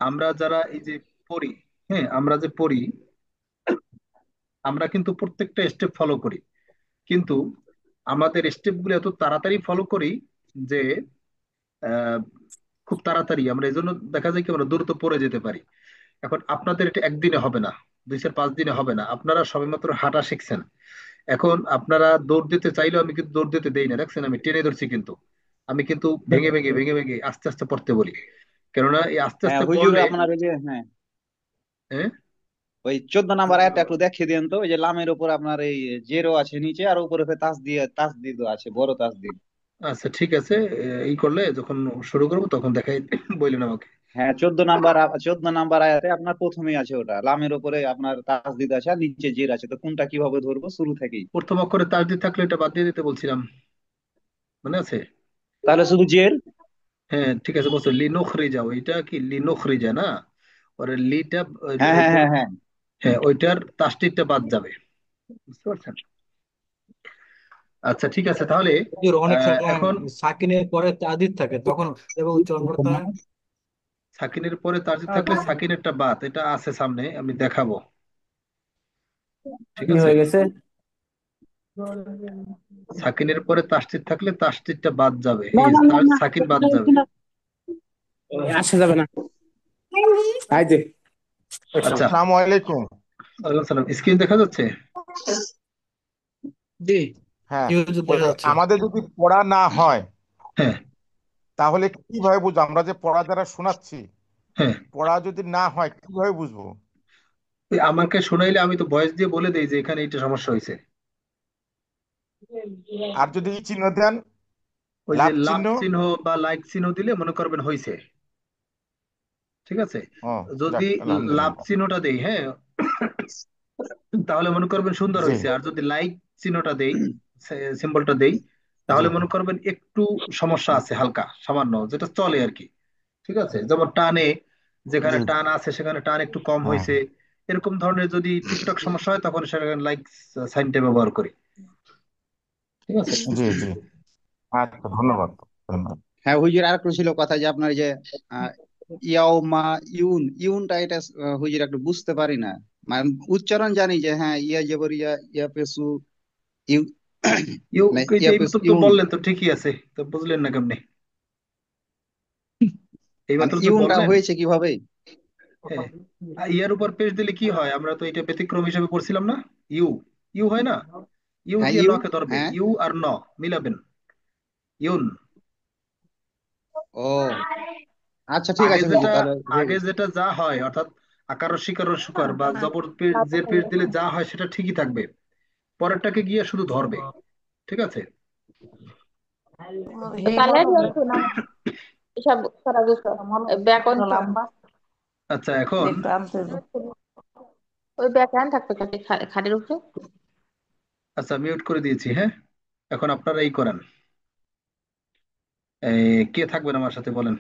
আমরা যারা এই যে পড়ি, হ্যাঁ আমরা যে পড়ি, আমরা কিন্তু প্রত্যেকটা স্টেপ ফলো করি, কিন্তু আমাদের স্টেপগুলো এত তাড়াতাড়ি ফলো করি যে আহ, খুব তাড়াতাড়ি আমরা এই জন্য দেখা যায় কি আমরা দ্রুত পড়ে যেতে পারি। এখন আপনাদের এটা একদিনে হবে না, 2 4 5 দিনে হবে না, আপনারা সবেমাত্র হাঁটা শিখছেন। এখন আপনারা দৌড় দিতে চাইলেও আমি কিন্তু দৌড় দিতে দেই না, দেখছেন আমি টেনে ধরছি কিন্তু। আমি কিন্তু ভেঙে ভেঙে ভেঙে ভেঙে আস্তে আস্তে পড়তে বলি, কেননা এই আস্তে হ্যাঁ আস্তে হুজুর, পড়লে আপনার ওই যে হ্যাঁ হ্যাঁ, ওই 14 নাম্বার আয়াতটা একটু দেখিয়ে দেন তো। ওই যে লামের উপর আপনার এই জেরো আছে নিচে, আর উপরে ফের তাসদিদ আছে, বড় তাসদিদ। আচ্ছা ঠিক আছে, এই করলে যখন শুরু করবো তখন দেখাই বললেন আমাকে। হ্যাঁ 14 নাম্বার, 14 নাম্বার আয়াতে আপনার প্রথমেই আছে ওটা, লামের উপরে আপনার তাসদিদ আছে আর নিচে জের আছে, তো কোনটা কিভাবে ধরবো শুরু থেকেই? প্রথম অক্ষরে তাসদিদ থাকলে এটা বাদ দিয়ে দিতে বলছিলাম, মনে আছে? তাহলে শুধু জের। হ্যাঁ ঠিক আছে, বলছো লিনোখরিজা, ওইটা কি লিনোখরিজা না? ওর লিটা হ্যাঁ হ্যাঁ হ্যাঁ হ্যাঁ। হ্যাঁ ওইটার তাসদিদটা বাদ যাবে, বুঝতে পারছেন? আচ্ছা ঠিক আছে তাহলে। হুজুর, অনেক সময় এখন সাকিনের পরে তাদিদ থাকে, তখন এভাবে উচ্চারণ করতে হয়। সাকিনের পরে তাসদিদ থাকলে সাকিনেরটা বাদ, এটা আছে সামনে আমি দেখাবো, ঠিক কি আছে? হয়ে গেছে? সাকিনের পরে তাসদিদ থাকলে তাসদিদটা বাদ যাবে, না এই না না না, সাকিন বাদ যাবে। আসা যাবে না। আই দে। আচ্ছা, আসসালামু আলাইকুম। ওয়ালাইকুম সালাম। স্ক্রিন দেখা যাচ্ছে? জি। হ্যাঁ, জি হুজুর, ওই দেখা যে যাচ্ছে। আমাদের যদি পড়া না হয় হ্যাঁ তাহলে কিভাবে বুঝবো? আমরা যে পড়া দ্বারা শোনাচ্ছি, হ্যাঁ, পড়া যদি না হয় কিভাবে বুঝবো? ওই আমাকে শোনাইলে আমি তো ভয়েস দিয়ে বলে দেই যে এখানে এইটা সমস্যা হয়েছে। আর যদি এই চিহ্ন দেন, ওই যে লাভ লাভ চিহ্ন। চিহ্ন বা লাইক চিহ্ন দিলে মনে করবেন হয়েছে, ঠিক আছে? ও, যদি যাক লাভ আলহামদুলিল্লাহ। চিহ্নটা দেই, হ্যাঁ, তাহলে মনে করবেন সুন্দর জি হয়েছে। আর যদি লাইক চিহ্নটা দেই, সিম্বলটা দেই, জি তাহলে মনে করবেন একটু সমস্যা আছে, হালকা সামান্য, যেটা চলে আর কি। ঠিক আছে, যেমন টানে, যেখানে জি। টান আছে সেখানে টান একটু কম হুম, হয়েছে, এরকম ধরনের যদি টুকটাক সমস্যা হয় তখন সেখানে লাইক সাইনটা ব্যবহার করি, ঠিক আছে? জি জি। আচ্ছা, ধন্যবাদ। ধন্যবাদ। হ্যাঁ হুজুর, আর একটু ছিল কথা যে আপনার যে আহ, ইয়াউমা, ইউনটা এটা হুজুর একটু বুঝতে পারি না। মানে উচ্চারণ জানি যে হ্যাঁ ইয়া জবর ইয়া, ইয়া পেশু ইউ ইউ, না, এই যে ইয়া পেশু এইমাত্র তো ইউন। বললেন, তো ঠিকই আছে, তো বুঝলেন না কেমনে? মানে এইমাত্র যে ইউনটা বললেন। হয়েছে কিভাবে? হ্যাঁ, ইয়ার উপর পেশ দিলে কি হয়? আমরা তো এটা ব্যতিক্রম হিসেবে পড়ছিলাম না? ইউ, ইউ হয় না? ইউ হ্যাঁ দিয়ে ইউ। নকে ধরবে, হ্যাঁ। ইউ আর ন মিলাবেন, ইউন। ও আচ্ছা, ঠিক আগে আছে হুজুর, যেটা, তাহলে হয়ে আগে গেছে। যেটা যা হয় অর্থাৎ আকার স্বীকার সুকার বা জবর জের পেশ দিলে যা হয় সেটা ঠিকই থাকবে, পরেরটাকে গিয়ে শুধু ধরবে, ঠিক আছে? এসব করা বুঝছো ব্যাকরণ আচ্ছা এখন ওই ব্যাকরণ থাকতো খাটের উপরে। আচ্ছা মিউট করে দিয়েছি, হ্যাঁ। এখন আপনারা এই করেন, কে থাকবেন আমার সাথে বলেন,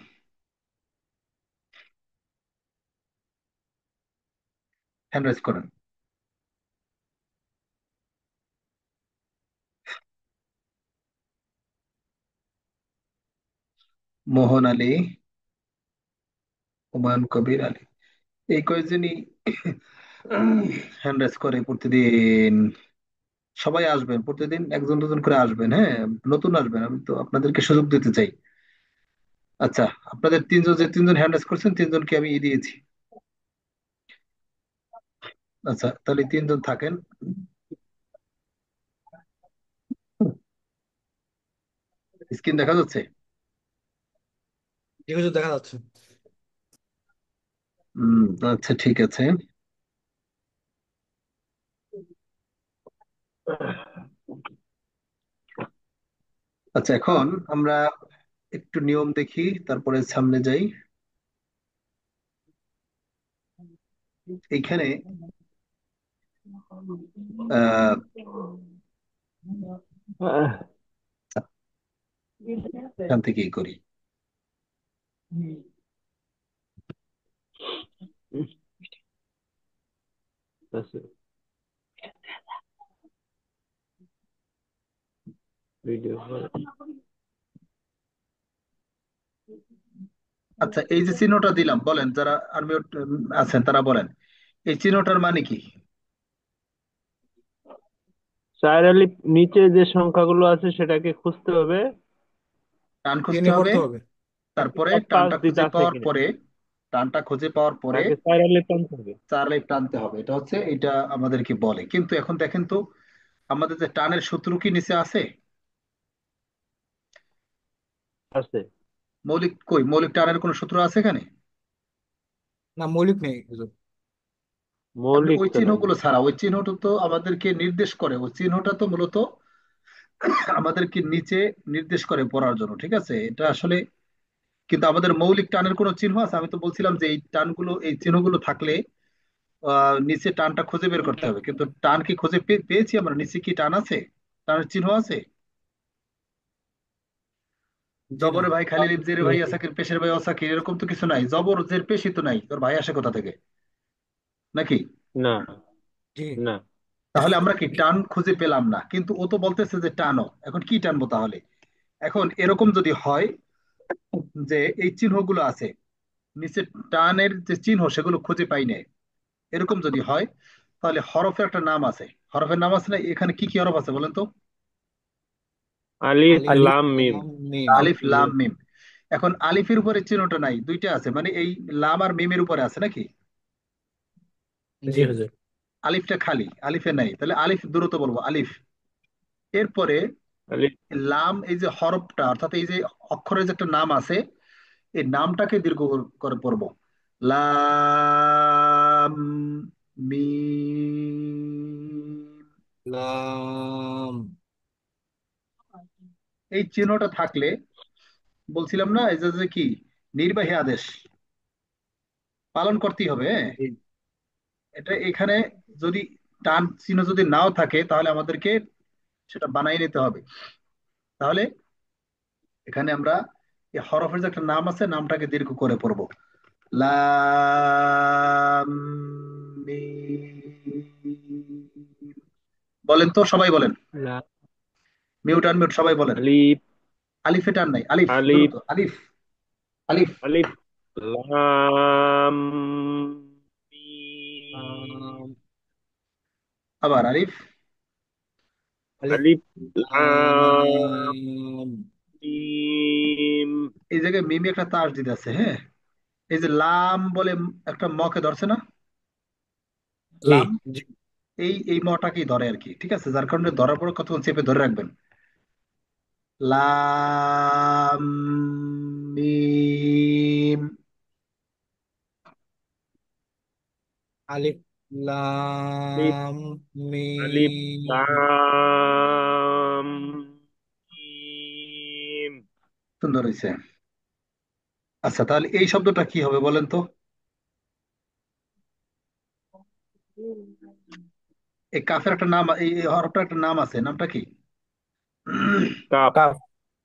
হ্যান্ড রাইজ করেন। মোহন আলী, হুমায়ুন কবির আলী, এই কয়েকজনই হ্যান্ড রাইজ করে প্রতিদিন। সবাই আসবেন, প্রতিদিন একজন দুজন করে আসবেন, হ্যাঁ। নতুন আসবেন, আমি তো আপনাদেরকে সুযোগ দিতে চাই। আচ্ছা, আপনাদের তিনজন, যে তিনজন হ্যান্ড রাইজ করছেন তিনজনকে আমি দিয়েছি। আচ্ছা তাহলে তিনজন থাকেন। স্ক্রিন দেখা যাচ্ছে? জি হুজুর, দেখা যাচ্ছে। হম, আচ্ছা ঠিক আছে। আচ্ছা এখন আমরা একটু নিয়ম দেখি, তারপরে সামনে যাই। এইখানে আহ এখান থেকেই করি। আচ্ছা, এই যে চিহ্নটা দিলাম, বলেন যারা আর্মি আছেন তারা বলেন এই চিহ্নটার মানে কি? স্যার আলিফ নিচে যে সংখ্যাগুলো আছে সেটাকে খুঁজতে হবে, টান খুঁজতে টেনে হবে, পড়তে হবে। তারপরে আর পাঁচ টানটা দিতে খুঁজে আছে পাওয়ার এখানে, পরে, টানটা খুঁজে পাওয়ার পরে তাকে স্যার আলিফ টানতে হবে। চার লাইফ টানতে হবে। এটা হচ্ছে, এটা আমাদেরকে বলে। কিন্তু এখন দেখেন তো, আমাদের যে টানের সূত্র কি নিচে আছে? আছে, মৌলিক কই, মৌলিক টানের কোনো সূত্র আছে এখানে? না, মৌলিক নেই হুজুর। আপনি মৌলিক ওই তো নাই। চিহ্নগুলো ছাড়া, ওই চিহ্নটা তো আমাদেরকে নির্দেশ করে, ওই চিহ্নটা তো মূলত আমাদেরকে নিচে নির্দেশ করে পড়ার জন্য, ঠিক আছে? এটা আসলে, কিন্তু আমাদের মৌলিক টানের কোনো চিহ্ন আছে? আমি তো বলছিলাম যে এই টানগুলো, এই চিহ্নগুলো থাকলে নিচে টানটা খুঁজে বের করতে হবে। কিন্তু টান কি খুঁজে পেয়েছি আমরা? নিচে কি টান আছে? টানের চিহ্ন আছে? জি না। জবরে ভাই খালি লিফ, জেরে ভাই আসাকির, পেশের ভাই অসাকির, এরকম তো কিছু নাই। জবর জের পেশি তো নাই, তোর ভাই আসে কোথা থেকে, নাকি? না, জি। না। তাহলে আমরা কি টান খুঁজে পেলাম না, কিন্তু ও তো বলতেছে যে টানো। এখন কি টানবো তাহলে? এখন এরকম যদি হয় যে এই চিহ্নগুলো আছে, নিচে টানের যে চিহ্ন সেগুলো খুঁজে পাই না, এরকম যদি হয়, তাহলে হরফের একটা নাম আছে। হরফের নাম আছে না? এখানে কি কি হরফ আছে বলেন তো? আলিফ আলিফ লাম মিম। লাম মিম। আলিফ জি। লাম মিম। এখন আলিফের উপরে চিহ্নটা নাই, দুইটা আছে, মানে এই লাম আর মিমের উপরে আছে নাকি? জি হুজুর। আলিফটা খালি, আলিফে নাই, তাহলে আলিফ দ্রুত বলবো আলিফ। এরপরে আলিফ লাম, এই যে হরফটা, অর্থাৎ এই যে অক্ষরের যে একটা নাম আছে, এই নামটাকে দীর্ঘ করে পড়বো। লাম মিম। লাম। এই চিহ্নটা থাকলে, বলছিলাম না এই যে যে কি, নির্বাহী আদেশ পালন করতেই হবে, হ্যাঁ? জি। এটা এখানে যদি টান চিহ্ন যদি নাও থাকে, তাহলে আমাদেরকে সেটা বানাই নিতে হবে। তাহলে এখানে আমরা এই হরফের যে একটা নাম আছে, নামটাকে দীর্ঘ করে পড়বো। লাম মিম। বলেন তো, সবাই বলেন। লাম। মিউট আনমিউট সবাই বলেন। আলিফ। আলিফে টান নাই, আলিফ আলিফ। দ্রুত, আলিফ, আলিফ। আলিফ লাম মিম। লাম। আবার আলিফ। আলিফ আলিফ লাম লাম। মিম। এই জায়গায় মিমি একটা তাস দিতে আছে, হ্যাঁ? এই যে লাম বলে একটা মকে ধরছে না, জি। লাম, জি। এই এই মটাকেই ধরে আর কি, ঠিক আছে? যার কারণে ধরার পর কতক্ষণ চেপে ধরে রাখবেন। লাম মিম। আলিফ আলিফ। লাম আলিফ মিম। লাম মিম। সুন্দর হয়েছে। আচ্ছা, তাহলে এই শব্দটা কি হবে বলেন তো? এই কাফের একটা নাম, এই হরফটার একটা নাম আছে, নামটা কি? কাপ। কাফ।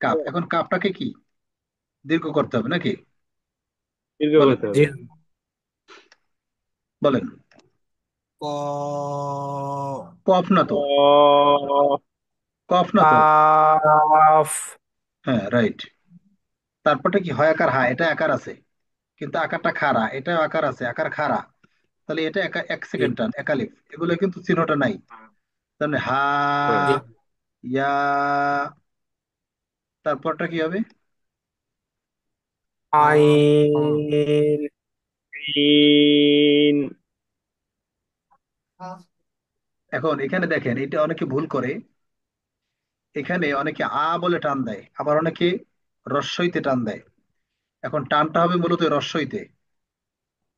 কাপ। এখন কাপটাকে কি দীর্ঘ করতে হবে নাকি? দীর্ঘ বলেন, করতে জি। হবে। বলেন। ক। কফ না তো, ক। কফ না তো। কাফ। হ্যাঁ, রাইট। তারপরটা কি হয়? আকার হা, এটা আকার আছে, কিন্তু আকারটা খাড়া, এটা আকার আছে, আকার খাড়া। তাহলে এটা এক জি। সেকেন্ড টান, একালিফ, এগুলো কিন্তু চিহ্নটা নাই। তাহলে হা, হ্যাঁ। জি। ইয়া, তারপরটা কি হবে? আইন। তিন। এখন এখানে দেখেন, এটা অনেকে ভুল করে। এখানে অনেকে আ বলে টান দেয়, আবার অনেকে রস্বইতে টান দেয়। এখন টানটা হবে মূলত রস্বইতে।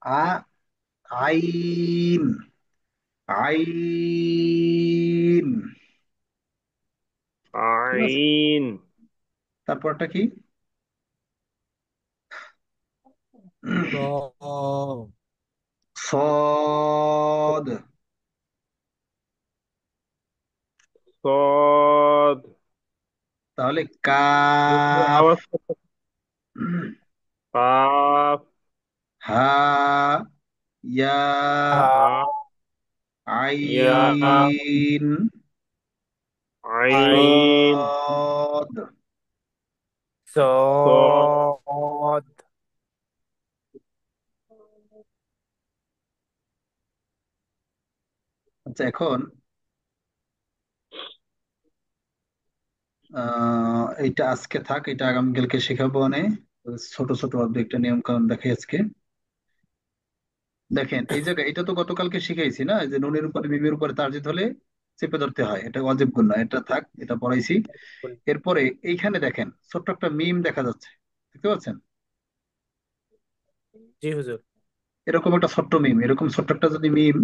আ, আইন, আইন, ঠিক আছে? আইন। তারপরটা কি? র। সদ। সদ। তাহলে কাফ, আওয়াজ করতে। কাফ। হা, ইয়া, হা। হা। ইয়া। আইন, আইন। সদ। স। সদ। আচ্ছা, এখন এইটা আজকে থাক, এটা আগামীকালকে শেখাবো। ছোট ছোট একটা নিয়ম কানুন দেখাই আজকে। দেখেন এই জায়গায়, এটা তো গতকালকে শিখাইছি না, যে নুনের উপরে মিমের উপরে তারজিদ হলে চেপে ধরতে হয়, এটা ওয়াজিব গুণ না, এটা থাক, এটা পড়াইছি। এরপরে এইখানে দেখেন ছোট্ট একটা মিম দেখা যাচ্ছে, দেখতে পাচ্ছেন? জি হুজুর। এরকম একটা ছোট্ট মিম, এরকম ছোট্ট একটা যদি মিম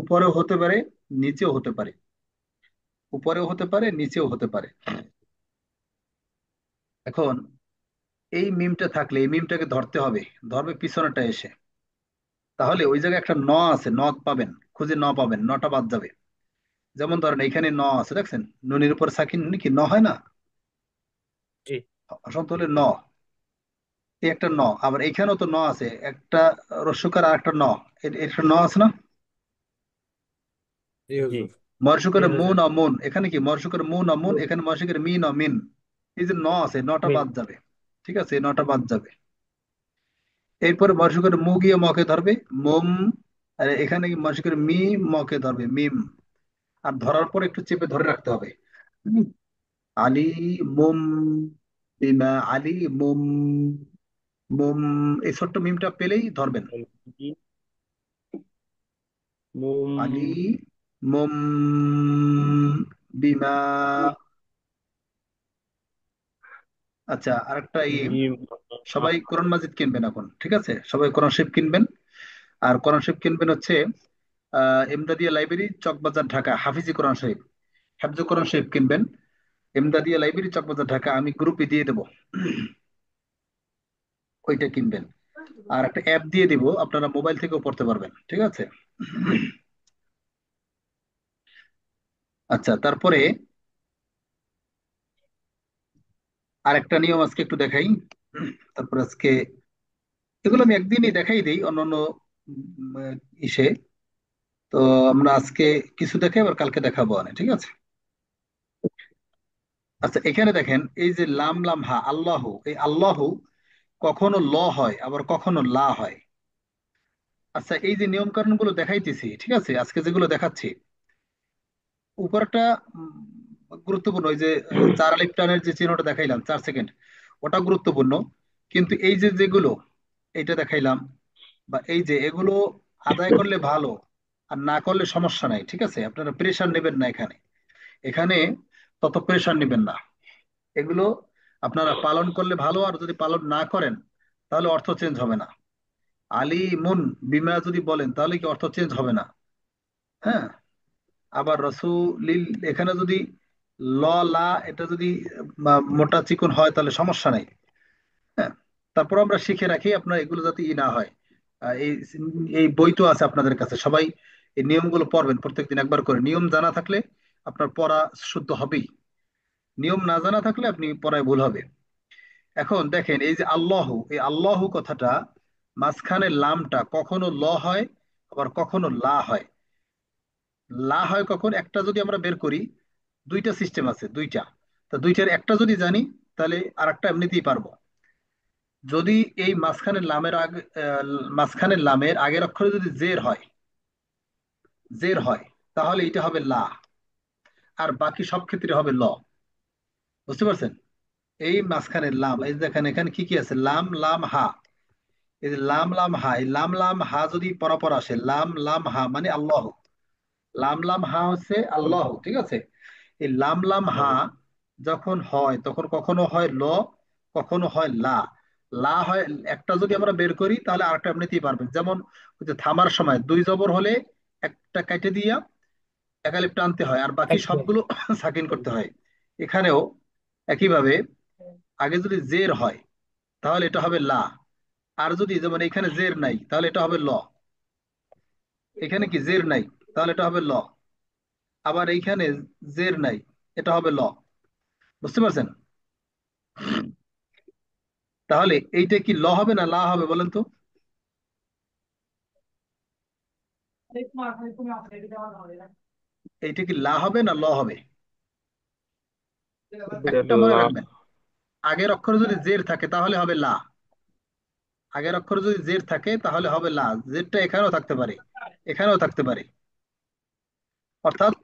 উপরেও হতে পারে, নিচেও হতে পারে, উপরেও হতে পারে, নিচেও হতে পারে। এখন এই মিমটা থাকলে এই মিমটাকে ধরতে হবে, ধরবে পিছনেটা এসে। তাহলে ওই জায়গায় একটা ন আছে, ন পাবেন, খুঁজে ন পাবেন, নটা বাদ যাবে। যেমন ধরেন এখানে ন আছে, দেখছেন? নুনের উপর সাকিন কি ন হয় না? জি অসন্ত হলে ন, এই একটা ন। আবার এখানেও তো ন আছে, একটা রস্যকার আর একটা ন, একটা ন আছে না? জি জি হুজুর। জি মরশুকের মু হুজুর। ন মুন, এখানে কি মরশুকের মু ন মুন, এখানে মরশুকের মি ন মিন। এই যে ন আছে, নটা মিন। বাদ যাবে। ঠিক আছে, এই নটা বাদ যাবে। এরপরে মরশুকের মু গিয়ে মকে ধরবে, মোম। আর এখানে মরশুকের মি, মকে ধরবে মিম। আর ধরার পর একটু চেপে ধরে রাখতে হবে। হুম। আলী মোম বিমা, আলী মোম, মোম। এই ছোট্ট মিমটা পেলেই ধরবেন। মুম আলী মোম বিমা। আচ্ছা, আরেকটা মিম সবাই কোরআন মাজিদ কিনবেন এখন, ঠিক আছে? সবাই কোরআন শরীফ কিনবেন। আর কোরআন শরীফ কিনবেন হচ্ছে এমদাদিয়া লাইব্রেরি, চকবাজার, ঢাকা, হাফিজি কোরআন শরীফ, হাফিজ কোরআন শরীফ কিনবেন। এমদাদিয়া লাইব্রেরি, চকবাজার, ঢাকা, আমি গ্রুপে দিয়ে দেবো, ওইটা কিনবেন। আর একটা অ্যাপ দিয়ে দিব, আপনারা মোবাইল থেকেও পড়তে পারবেন, ঠিক আছে? আচ্ছা, তারপরে আরেকটা নিয়ম আজকে একটু দেখাই। তারপর আজকে এগুলো আমি একদিনই দেখাই দিই অন্যান্য উম, ইসে। তো আমরা আজকে কিছু দেখাই, আবার কালকে দেখাবো ঠিক আছে? আচ্ছা, এখানে দেখেন এই যে লাম লাম হা, আল্লাহ, এই আল্লাহ কখনো ল হয়, আবার কখনো লা হয়। আচ্ছা, এই যে নিয়ম কানুন গুলো দেখাইতেছি, ঠিক আছে, আজকে যেগুলো দেখাচ্ছি, উপরটা গুরুত্বপূর্ণ। ওই যে 4 আলিফ টানের যে চিহ্নটা দেখাইলাম 4 সেকেন্ড, ওটা গুরুত্বপূর্ণ। কিন্তু এই যে যেগুলো এইটা দেখাইলাম, বা এই যে এগুলো আদায় করলে ভালো, আর না করলে সমস্যা নাই, ঠিক আছে? আপনারা প্রেশার নেবেন না এখানে, এখানে তত প্রেশার নেবেন না। এগুলো আপনারা পালন করলে ভালো, আর যদি পালন না করেন তাহলে অর্থ চেঞ্জ হবে না। আলী মুন বিমা যদি বলেন তাহলে কি অর্থ চেঞ্জ হবে না? হ্যাঁ। আবার রসুলিল, এখানে যদি ল, লা, এটা যদি মোটা চিকন হয় তাহলে সমস্যা নাই। হ্যাঁ। তারপর আমরা শিখে রাখি, আপনার এগুলো যাতে না হয়। এই এই বই তো আছে আপনাদের কাছে, সবাই এই নিয়মগুলো পড়বেন প্রত্যেকদিন একবার করে। নিয়ম জানা থাকলে আপনার পড়া শুদ্ধ হবেই, নিয়ম না জানা থাকলে আপনি পড়ায় ভুল হবে। এখন দেখেন এই যে আল্লাহ, এই আল্লাহ কথাটা মাঝখানে লামটা কখনো ল হয়, আবার কখনো লা হয়। লা হয় কখন, একটা যদি আমরা বের করি, দুইটা সিস্টেম আছে, দুইটা। তা দুইটার একটা যদি জানি তাহলে আর একটা এমনিতেই পারবো। যদি এই মাঝখানের লামের আগে, মাঝখানের লামের আগের অক্ষরে যদি জের হয়, জের হয়, তাহলে এটা হবে লা। আর বাকি সব ক্ষেত্রে হবে ল। বুঝতে পারছেন? এই মাঝখানের লাম, এই দেখেন এখানে কি কি আছে, লাম লাম হা। এই যে লাম লাম হা, এই লাম লাম হা যদি পরপর আসে, লাম লাম হা মানে আল্লাহ। লাম লাম হা হচ্ছে আল্লাহ, ঠিক আছে? এই লাম লাম হা যখন হয় তখন কখনো হয় ল, কখনো হয় লা। লা হয়, একটা যদি আমরা বের করি তাহলে আরেকটা এমনিতেই পারবেন। যেমন ওই যে থামার সময় দুই জবর হলে একটা কেটে দিয়া একালিপ টানতে হয়, আর বাকি সবগুলো সাকিন করতে হয়। এখানেও একইভাবে আগে যদি জের হয় তাহলে এটা হবে লা। আর যদি যেমন এখানে জের নাই তাহলে এটা হবে ল। এখানে কি জের নাই, তাহলে এটা হবে ল। আবার এইখানে জের নাই, এটা হবে ল। বুঝতে পারছেন? তাহলে এইটা কি ল হবে না লা হবে বলেন তো? এইটা কি লা হবে না ল হবে? একটা মনে লা। রাখবেন, আগের অক্ষরে যদি জের থাকে তাহলে হবে লা। আগের অক্ষরে যদি জের থাকে তাহলে হবে লা। জেরটা এখানেও থাকতে পারে, এখানেও থাকতে পারে। অর্থাৎ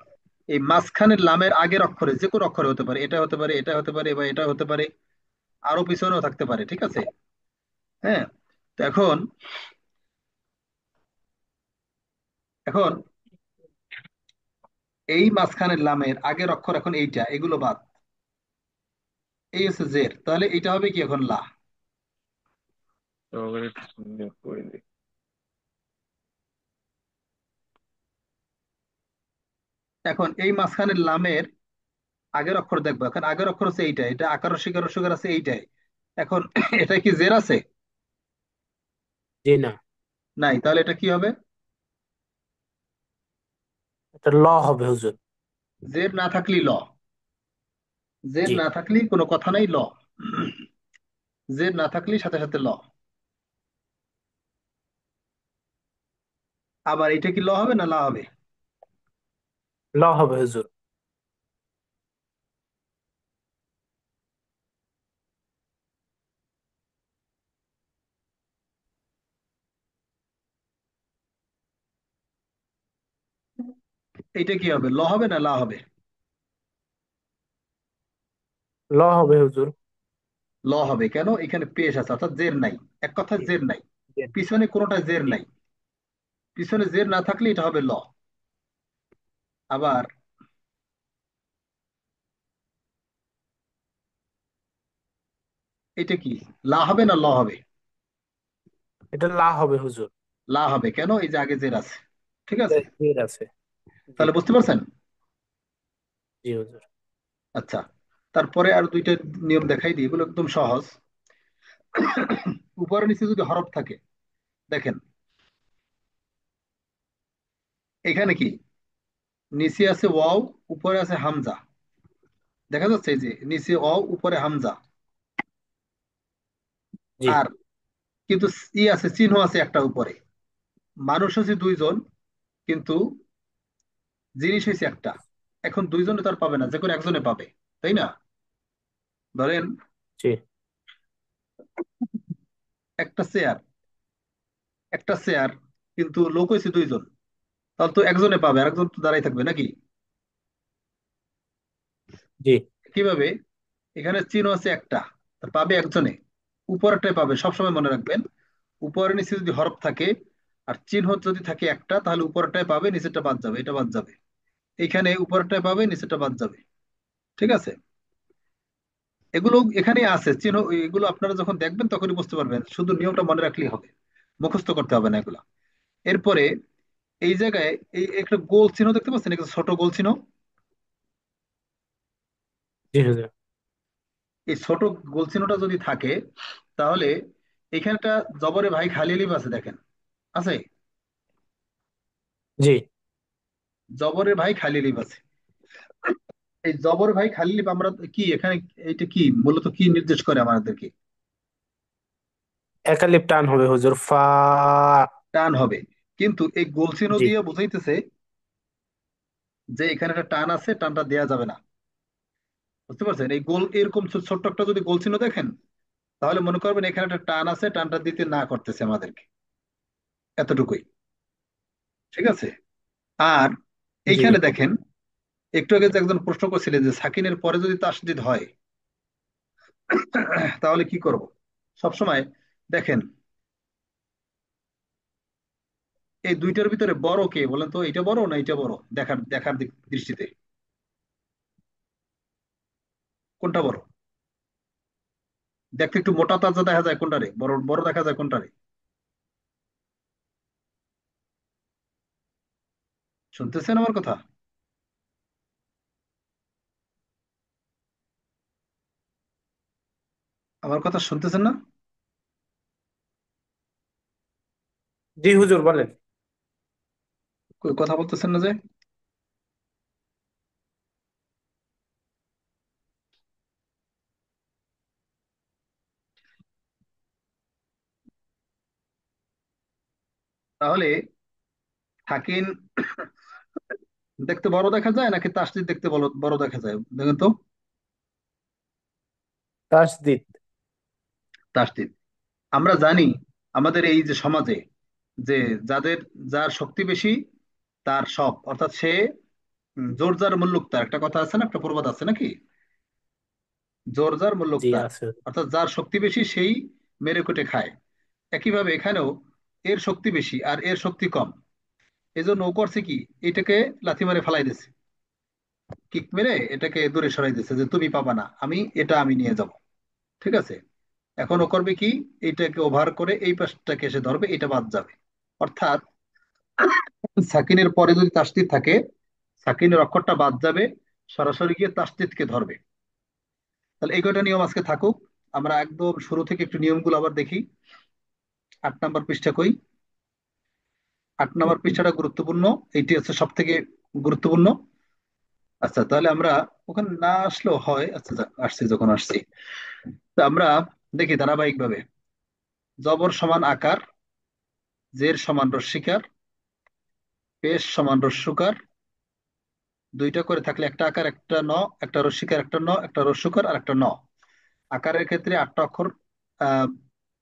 এই মাঝখানের লামের আগের অক্ষরে যে কোনো অক্ষরে হতে পারে, এটা হতে পারে, এটা হতে পারে, বা এটা হতে পারে, আরো পিছনেও থাকতে পারে, ঠিক আছে? হ্যাঁ। তো এখন এখন এই মাঝখানের লামের আগের অক্ষর এখন এইটা, এগুলো বাদ, এই হচ্ছে জের, তাহলে এটা হবে কি এখন লা। এখন এই মাঝখানের লামের আগের অক্ষর দেখবো, এখন আগের অক্ষর হচ্ছে এইটা, এটা আকার শিকার শিকার আছে এইটাই। এখন এটা কি জের আছে? জি না, নাই, তাহলে এটা কি হবে? এটা ল হবে হুজুর। জের না থাকলেই ল, জের জি, না থাকলেই কোনো কথা নাই, ল। জের না থাকলেই সাথে সাথে ল। আবার এটা কি ল হবে না লা হবে? ল হবে হুজুর। এটা কি হবে, ল হবে না লা হবে? ল হবে হুজুর। ল হবে, কেন? এখানে পেশ আছে, অর্থাৎ জের নাই। এক কথায় জি, জের নাই, জি, পিছনে কোনোটা জের জি, নাই। পিছনে জের না থাকলে এটা হবে ল। আবার এটা কি, লা হবে না ল হবে? এটা লা হবে হুজুর। লা হবে, কেন? এই যে আগে জের আছে, ঠিক আছে? ঠিক আছে। জি, তাহলে বুঝতে পারছেন? জি হুজুর। আচ্ছা, তারপরে আর দুইটা নিয়ম দেখাই দিই, এগুলো একদম সহজ। উপরে নিচে যদি হরফ থাকে, দেখেন এখানে কি, নিচে আছে ওয়াও, উপরে আছে হামজা, দেখা যাচ্ছে এই যে নিচে ওয়াও উপরে হামজা। জি, আর কিন্তু ই আছে, চিহ্ন আছে একটা উপরে। মানুষ হচ্ছে দুইজন, কিন্তু জিনিস হয়েছে একটা। এখন দুইজনে তো আর পাবে না, যে কোনো একজনে পাবে, তাই না? ধরেন জি, একটা চেয়ার, একটা চেয়ার, কিন্তু লোক হয়েছে দুইজন, তাহলে তো একজনে পাবে, আর একজন তো দাঁড়াই থাকবে নাকি? জি, কিভাবে? এখানে চিহ্ন আছে একটা, তা পাবে একজনে, উপরেরটাই পাবে, সবসময় মনে রাখবেন। উপরে নিচে যদি হরফ থাকে আর চিহ্ন যদি থাকে একটা, তাহলে উপরেরটাই পাবে, নিচেরটা বাদ যাবে, এটা বাদ যাবে। এখানে উপরেরটাই পাবে, নিচেরটা বাদ যাবে, ঠিক আছে? এগুলো এখানে আছে চিহ্ন, এগুলো আপনারা যখন দেখবেন তখনই বুঝতে পারবেন, শুধু নিয়মটা মনে রাখলেই হবে, মুখস্থ করতে হবে না এগুলো। এরপরে এই জায়গায় এই একটা গোল চিহ্ন দেখতে পাচ্ছেন, একটা ছোট গোল চিহ্ন। জি হুজুর। এই ছোট গোল চিহ্নটা যদি থাকে, তাহলে এখানটা জবরে ভাই খালি আলিফ আছে, দেখেন আছে, জি, জবরের ভাই খালি আলিফ আছে। এই জবর ভাই খালি আলিফ আমরা কি এখানে, এটা কি মূলত কি নির্দেশ করে আমাদেরকে? একালিপ টান হবে হুজুর, ফা। টান হবে, কিন্তু এই গোল চিহ্ন জি, দিয়ে বুঝাইতেছে যে এখানে একটা টান আছে, টানটা দেয়া যাবে না। বুঝতে পারছেন? এই গোল এরকম ছোট্ট একটা যদি গোল চিহ্ন দেখেন, তাহলে মনে করবেন এখানে একটা টান আছে, টানটা দিতে না করতেছে আমাদেরকে, এতটুকুই, ঠিক আছে? আর জি, এইখানে দেখেন, একটু আগে যে একজন প্রশ্ন করছিলেন যে সাকিনের পরে যদি তাসদিদ হয়, তাহলে কি করব? সবসময় দেখেন, এই দুইটার ভিতরে বড় কে বলেন তো? এটা বড় না এটা বড়, দেখার দেখার দৃষ্টিতে কোনটা বড়? দেখতে একটু মোটা তাজা দেখা যায় কোনটারে, বড় বড় দেখা যায় কোনটারে? শুনতেছেন আমার কথা? আমার কথা শুনতেছেন না? জি হুজুর বলেন। কথা বলতেছেন না যে? তাহলে সাকিন দেখতে বড় দেখা যায় নাকি তাসদিদ দেখতে বড় বড় দেখা যায়, দেখেন তো। তাসদিদ। তাসদিদ। আমরা জানি আমাদের এই যে সমাজে, যে যাদের, যার শক্তি বেশি তার সব, অর্থাৎ সে জোরজার মুল্লুকতার একটা কথা আছে না, একটা প্রবাদ আছে নাকি, জোরজার জি মুল্লুকতার, আছে। অর্থাৎ যার শক্তি বেশি সেই মেরে কুটে খায়। একইভাবে এখানেও এর শক্তি বেশি আর এর শক্তি কম, এজন্য ও করছে কি, এটাকে লাথি মারে ফালাই দিছে, কিক মেরে এটাকে দূরে সরাই দিছে যে তুমি পাবা না, আমি নিয়ে যাব। ঠিক আছে, এখন ও করবে কি, এইটাকে ওভার করে এই পাশটাকে এসে ধরবে, এটা বাদ যাবে। অর্থাৎ সাকিনের পরে যদি তাসদিদ থাকে, সাকিনের অক্ষরটা বাদ যাবে, সরাসরি গিয়ে তাসদিদকে ধরবে। তাহলে এই কয়টা নিয়ম আজকে থাকুক। আমরা একদম শুরু থেকে একটু নিয়মগুলো আবার দেখি। 8 নম্বর পৃষ্ঠা কই, 8 নম্বর পৃষ্ঠাটা গুরুত্বপূর্ণ, এইটি হচ্ছে সব থেকে গুরুত্বপূর্ণ। আচ্ছা তাহলে আমরা ওখানে না আসলেও হয়, আচ্ছা যাক, আসছি যখন আসছি, তো আমরা দেখি ধারাবাহিকভাবে। জবর সমান আকার, জের সমান রস্বীকার, পেশ সমান রস্যুকার, দুইটা করে থাকলে একটা আকার একটা ন, একটা রস্যিকার একটা ন, একটা রস্যুকার আর একটা ন। আকারের ক্ষেত্রে 8টা অক্ষর আহ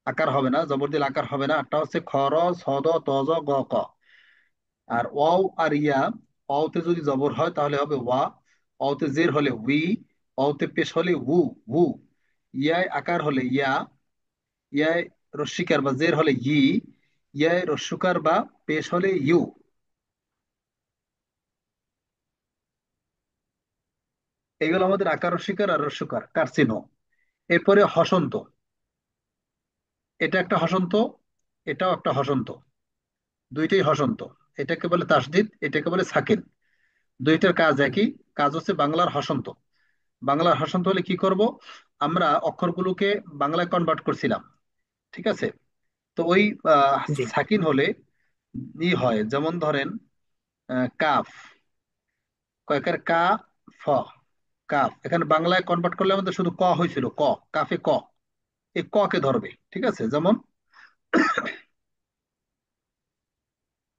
আকার হবে না, জবর দিলে আকার হবে না। 8টা হচ্ছে খ, র, ছ, দ, ত, জ, গ, ক। আর ওয়াও আর ইয়া, ওয়াওতে যদি জবর হয় তাহলে হবে ওয়া, ওয়াওতে জের হলে উই, ওয়াওতে পেশ হলে উ, উ। ইয়ায় আকার হলে ইয়া, ইয়ায় রস্যিকার বা জের হলে ই, ইয়ায় রস্যুকার বা পেশ হলে ইউ। এগুলো আমাদের আকার রস্যিকার আর রস্যুকার কার চিহ্ন। এরপরে হসন্ত, এটা একটা হসন্ত, এটাও একটা হসন্ত, দুইটাই হসন্ত। এটাকে বলে তাসদিদ, এটাকে বলে সাকিন। দুইটার কাজ একই, কাজ হচ্ছে বাংলার হসন্ত। বাংলার হসন্ত হলে কি করব, আমরা অক্ষরগুলোকে বাংলায় কনভার্ট করছিলাম, ঠিক আছে। তো ওই জি সাকিন হলে ই হয়, যেমন ধরেন কাফ, কয়েকার কা, ফ, কাফ, এখানে বাংলায় কনভার্ট করলে আমাদের শুধু ক হয়েছিল, ক, কাফে ক, এই ক কে ধরবে। ঠিক আছে, যেমন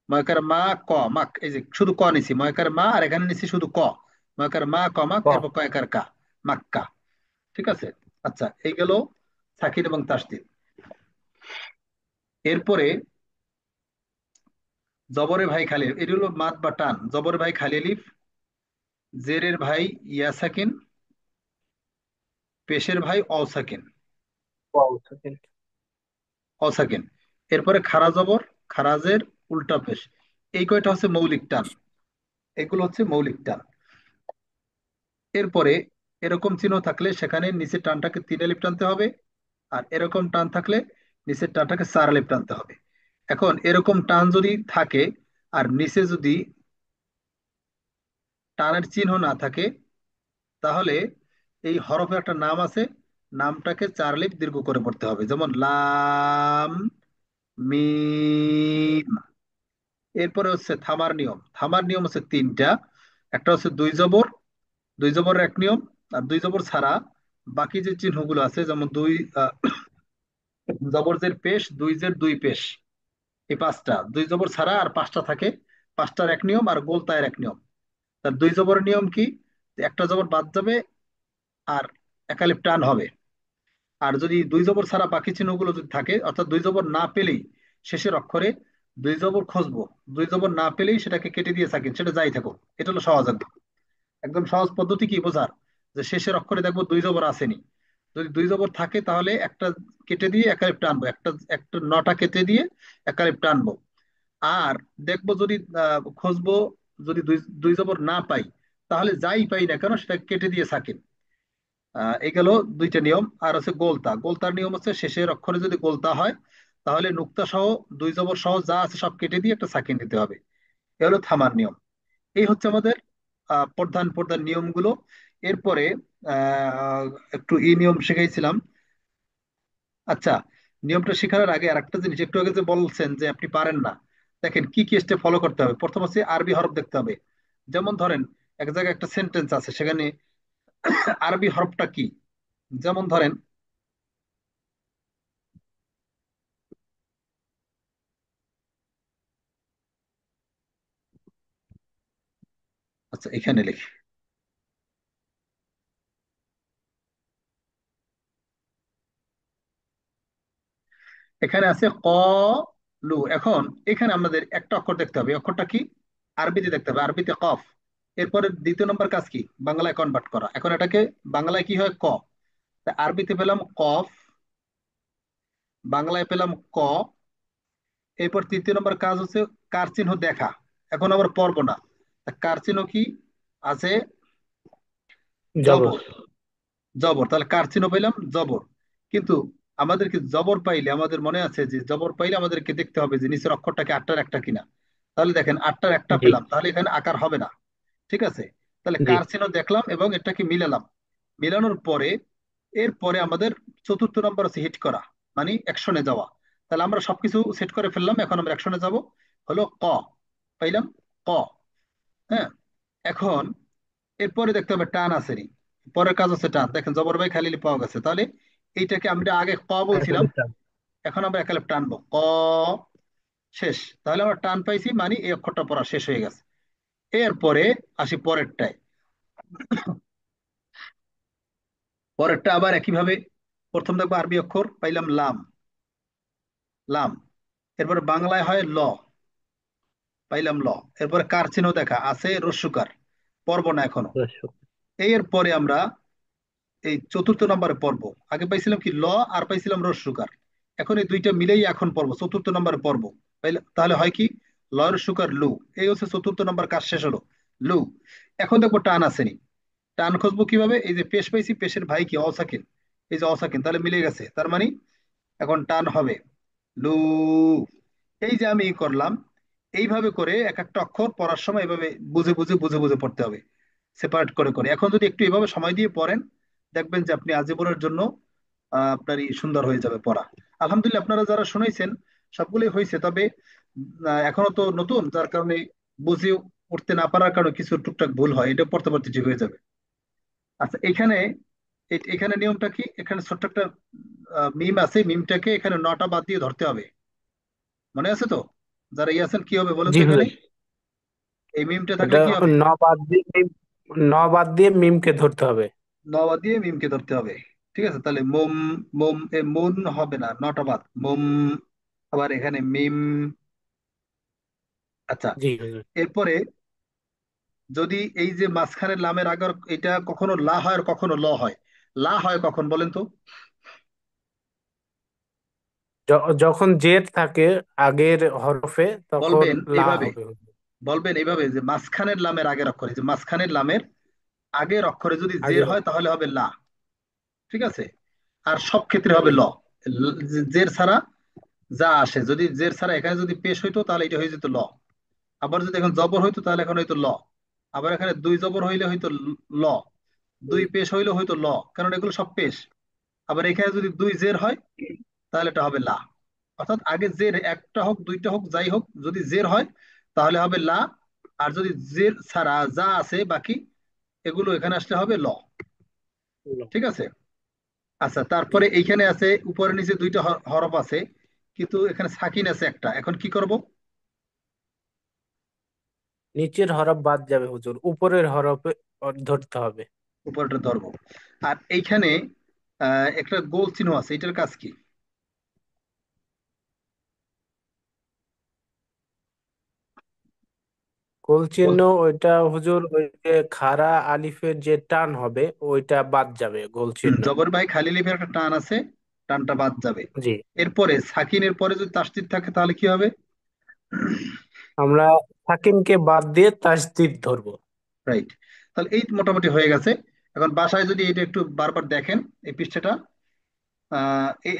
ময়কার মা, ক, মাক, এই যে শুধু ক নিছি, ময়কার মা, আর এখানে নিছি শুধু ক, ময়কার মা ক মাক, ক। এরপর কয়কার কা, মাক্কা। ঠিক আছে। আচ্ছা এই গেল সাকিন এবং তাসদিদ। এরপরে জবরে ভাই খালি, এটি হলো মাদ বা টান। জবরে ভাই খালি আলিফ, জেরের ভাই ইয়া সাকিন, পেশের ভাই অ সাকিন, ওয়াও সেকেন্ড। অ সাকিন। এরপরে খারা জবর, খারাজের উল্টা পেশ। এই কয়টা হচ্ছে মৌলিক টান, এগুলো হচ্ছে মৌলিক টান। এরপরে এরকম চিহ্ন থাকলে সেখানে নিচের টানটাকে 3 আলিফ টানতে হবে, আর এরকম টান থাকলে নিচের টানটাকে 4 আলিফ টানতে হবে। এখন এরকম টান যদি থাকে আর নিচে যদি টানের চিহ্ন না থাকে, তাহলে এই হরফের একটা নাম আছে, নামটাকে 4 আলিফ দীর্ঘ করে পড়তে হবে, যেমন লাম, মিম। এরপরে হচ্ছে থামার নিয়ম, থামার নিয়ম হচ্ছে 3টা। একটা হচ্ছে দুই জবর, দুই জবরের এক নিয়ম। আর দুই জবর ছাড়া বাকি যে চিহ্নগুলো আছে, যেমন দুই জবর জের পেশ, দুই জের দুই পেশ, এই 5টা দুই জবর ছাড়া আর 5টা থাকে, 5টার এক নিয়ম আর গোলতায়ের এক নিয়ম। তার দুই জবরের নিয়ম কি, একটা জবর বাদ যাবে আর 1 আলিফ টান হবে। আর যদি দুই জবর ছাড়া বাকি চিহ্নগুলো যদি থাকে, অর্থাৎ দুই জবর না পেলেই শেষের অক্ষরে দুই জবর খুঁজবো, দুই জবর না পেলেই সেটাকে কেটে দিয়ে সাকিন, সেটা যাই থাকুক। এটা হলো সহজ একদম, একদম সহজ পদ্ধতি কি বোঝার, যে শেষের অক্ষরে দেখবো দুই জবর আসেনি, যদি দুই জবর থাকে তাহলে একটা কেটে দিয়ে 1 আলিফ টানবো, একটা একটা নটা কেটে দিয়ে 1 আলিফ টানবো। আর দেখবো যদি খুঁজবো, যদি দুই দুই জবর না পাই, তাহলে যাই পাই না কেন সেটা কেটে দিয়ে সাকিন। এই গেল দুইটা নিয়ম। আর হচ্ছে গোলতা, গোলতার নিয়ম হচ্ছে শেষের অক্ষরে যদি গোলতা হয় তাহলে নুক্তা সহ দুই জবর সহ যা আছে সব কেটে দিয়ে একটা সাকিন দিতে হবে। এ হলো থামার নিয়ম। এই হচ্ছে আমাদের প্রধান প্রধান নিয়মগুলো। এরপরে আহ, একটু ই নিয়ম শিখাইছিলাম। আচ্ছা, নিয়মটা শেখানোর আগে আর একটা জিনিস, একটু আগে যে বলছেন যে আপনি পারেন না, দেখেন কি কি স্টেপ ফলো করতে হবে। প্রথম হচ্ছে আরবি হরফ দেখতে হবে। যেমন ধরেন এক জায়গায় একটা সেন্টেন্স আছে, সেখানে আরবি হরফটা কি, যেমন ধরেন, আচ্ছা এখানে লিখি, এখানে আছে ক, লু। এখন এখানে আমাদের একটা অক্ষর দেখতে হবে, এই অক্ষরটা কি, আরবিতে দেখতে হবে, আরবিতে কফ। এরপরে দ্বিতীয় নম্বর কাজ কি, বাংলায় কনভার্ট করা। এখন এটাকে বাংলায় কি হয়, ক, তা আরবিতে পেলাম কফ, বাংলায় পেলাম ক। এরপর তৃতীয় নম্বর কাজ হচ্ছে কার চিহ্ন দেখা। এখন আবার পর্ব না, তা কার চিহ্ন কি আছে, জবর। জবর। জবর, তাহলে কার চিহ্ন পাইলাম জবর। কিন্তু আমাদেরকে জবর পাইলে, আমাদের মনে আছে যে জবর পাইলে আমাদেরকে দেখতে হবে যে নিচের অক্ষরটাকে আটটার একটা কিনা। তাহলে দেখেন আটটার একটা জি পেলাম, তাহলে এখানে আকার হবে না। ঠিক আছে, তাহলে জি। কার চিহ্ন দেখলাম এবং এটাকে মিলালাম। মিলানোর পরে এরপরে আমাদের চতুর্থ নম্বর হচ্ছে হিট করা, মানে অ্যাকশনে যাওয়া। তাহলে আমরা সবকিছু সেট করে ফেললাম, এখন আমরা অ্যাকশনে যাব। হলো ক, পাইলাম ক। হ্যাঁ, এখন এরপরে দেখতে হবে টান আসেনি, পরের কাজ হচ্ছে টান। দেখেন জবর বাই খালিলি পাওয়া গেছে, তাহলে এইটাকে আমরা আগে ক বলছিলাম, একালিপটা। এখন আমরা একালে টানবো ক, শেষ। তাহলে আমরা টান পাইছি, মানে এই অক্ষরটা পড়া শেষ হয়ে গেছে। এরপরে আসি পরেরটায়। পরেরটা আবার একইভাবে, প্রথম দেখবো আরবি অক্ষর পাইলাম লাম, লাম। এরপরে বাংলায় হয় ল, পাইলাম ল। এরপরে কার চিহ্ন দেখা আছে রস্যুকার, পর্ব না এখনো। দর্শক। এরপরে আমরা এই চতুর্থ নম্বরে পর্ব, আগে পাইছিলাম কি ল, আর পাইছিলাম রস্যুকার। এখন এই দুইটা মিলেই এখন পর্ব, চতুর্থ নম্বরে পর্ব। তাহলে হয় কি, ল রস্যুকার লু। এই হচ্ছে চতুর্থ নম্বর কাজ শেষ হলো, লু। এখন দেখবো টান আসেনি, টান খুঁজবো কিভাবে, এই যে পেশ পাইছি, পেশের ভাই কি অসাকিন, এই যে অসাকিন, তাহলে মিলে গেছে, তার মানে এখন টান হবে লু। এই যে আমি করলাম, এইভাবে করে এক একটা অক্ষর পড়ার সময় এভাবে বুঝে বুঝে বুঝে বুঝে পড়তে হবে, সেপারেট করে করে। এখন যদি একটু এভাবে সময় দিয়ে পড়েন, দেখবেন যে আপনি আজীবনের জন্য আপনারই সুন্দর হয়ে যাবে পড়া। আলহামদুলিল্লাহ, আপনারা যারা শুনেছেন সবগুলোই হয়েছে, তবে এখনো তো নতুন, যার কারণে বুঝে উঠতে না পারার কারণে কিছু টুকটাক ভুল হয়, এটা পড়তে পড়তে ঠিক হয়ে যাবে। আচ্ছা, এখানে এখানে নিয়মটা কি, এখানে ছোট্ট একটা মিম আছে, মিমটাকে এখানে নটা বাদ দিয়ে ধরতে হবে। মনে আছে তো, যারা ইয়ে আছেন, কি হবে বলেন জি তো এখানে, হুজুর। এই মিমটা থাকলে ওটা কি হবে, ন বাদ দিয়ে ন বাদ দিয়ে মিমকে ধরতে হবে। ন বাদ দিয়ে মিমকে ধরতে হবে। ঠিক আছে, তাহলে মোম, মোম মুন হবে না, নটা বাদ মোম। আবার এখানে মিম। আচ্ছা, জি হুজুর। এরপরে যদি এই যে মাঝখানের লামের আগর, এটা কখনো লা হয় আর কখনো ল হয়। লা হয় কখন বলেন তো, যখন জের থাকে আগের হরফে তখন বলবেন লা এইভাবে, হবে হুজুর। বলবেন এইভাবে যে মাঝখানের লামের আগের অক্ষরে, যে মাঝখানের লামের আগের অক্ষরে যদি জের আগের হয় তাহলে হবে লা। ঠিক আছে, আর সব ক্ষেত্রে জি হবে ল। জের ছাড়া যা আসে, যদি জের ছাড়া এখানে যদি পেশ হইতো তাহলে এটা হয়ে যেত ল। আবার যদি এখন জবর হইতো তাহলে এখন হয়তো ল। আবার এখানে দুই জবর হইলে হয়তো ল, দুই পেশ হইলে হয়তো ল, কারণ এগুলো সব পেশ। আবার এখানে যদি দুই জের হয় তাহলে এটা হবে লা। অর্থাৎ আগে জের একটা হোক দুইটা হোক যাই হোক, যদি জের হয় তাহলে হবে লা। আর যদি জের ছাড়া যা আছে বাকি, এগুলো এখানে আসলে হবে ল। ঠিক আছে। আচ্ছা, জি। তারপরে এইখানে আছে উপরে নিচে দুইটা হরফ আছে, কিন্তু এখানে সাকিন আছে একটা, এখন কি করব, নিচের হরফ বাদ যাবে হুজুর, উপরের হরফে ধরতে হবে। উপরটা ধরবো। আর এইখানে একটা গোল চিহ্ন আছে, এটার কাজ কি, গোল গোল। চিহ্ন ওইটা হুজুর, ওই যে খাড়া আলিফের যে টান হবে ওইটা বাদ যাবে গোল চিহ্ন। জবর ভাই খালি লিপের একটা টান আছে, টানটা বাদ যাবে। জি। এরপরে সাকিনের পরে যদি তাসদিদ থাকে তাহলে কি হবে, আমরা সাকিনকে বাদ দিয়ে তাসদিদ ধরবো। রাইট। তাহলে এই মোটামুটি হয়ে গেছে। এখন বাসায় যদি এটা একটু বারবার দেখেন, এই পৃষ্ঠাটা,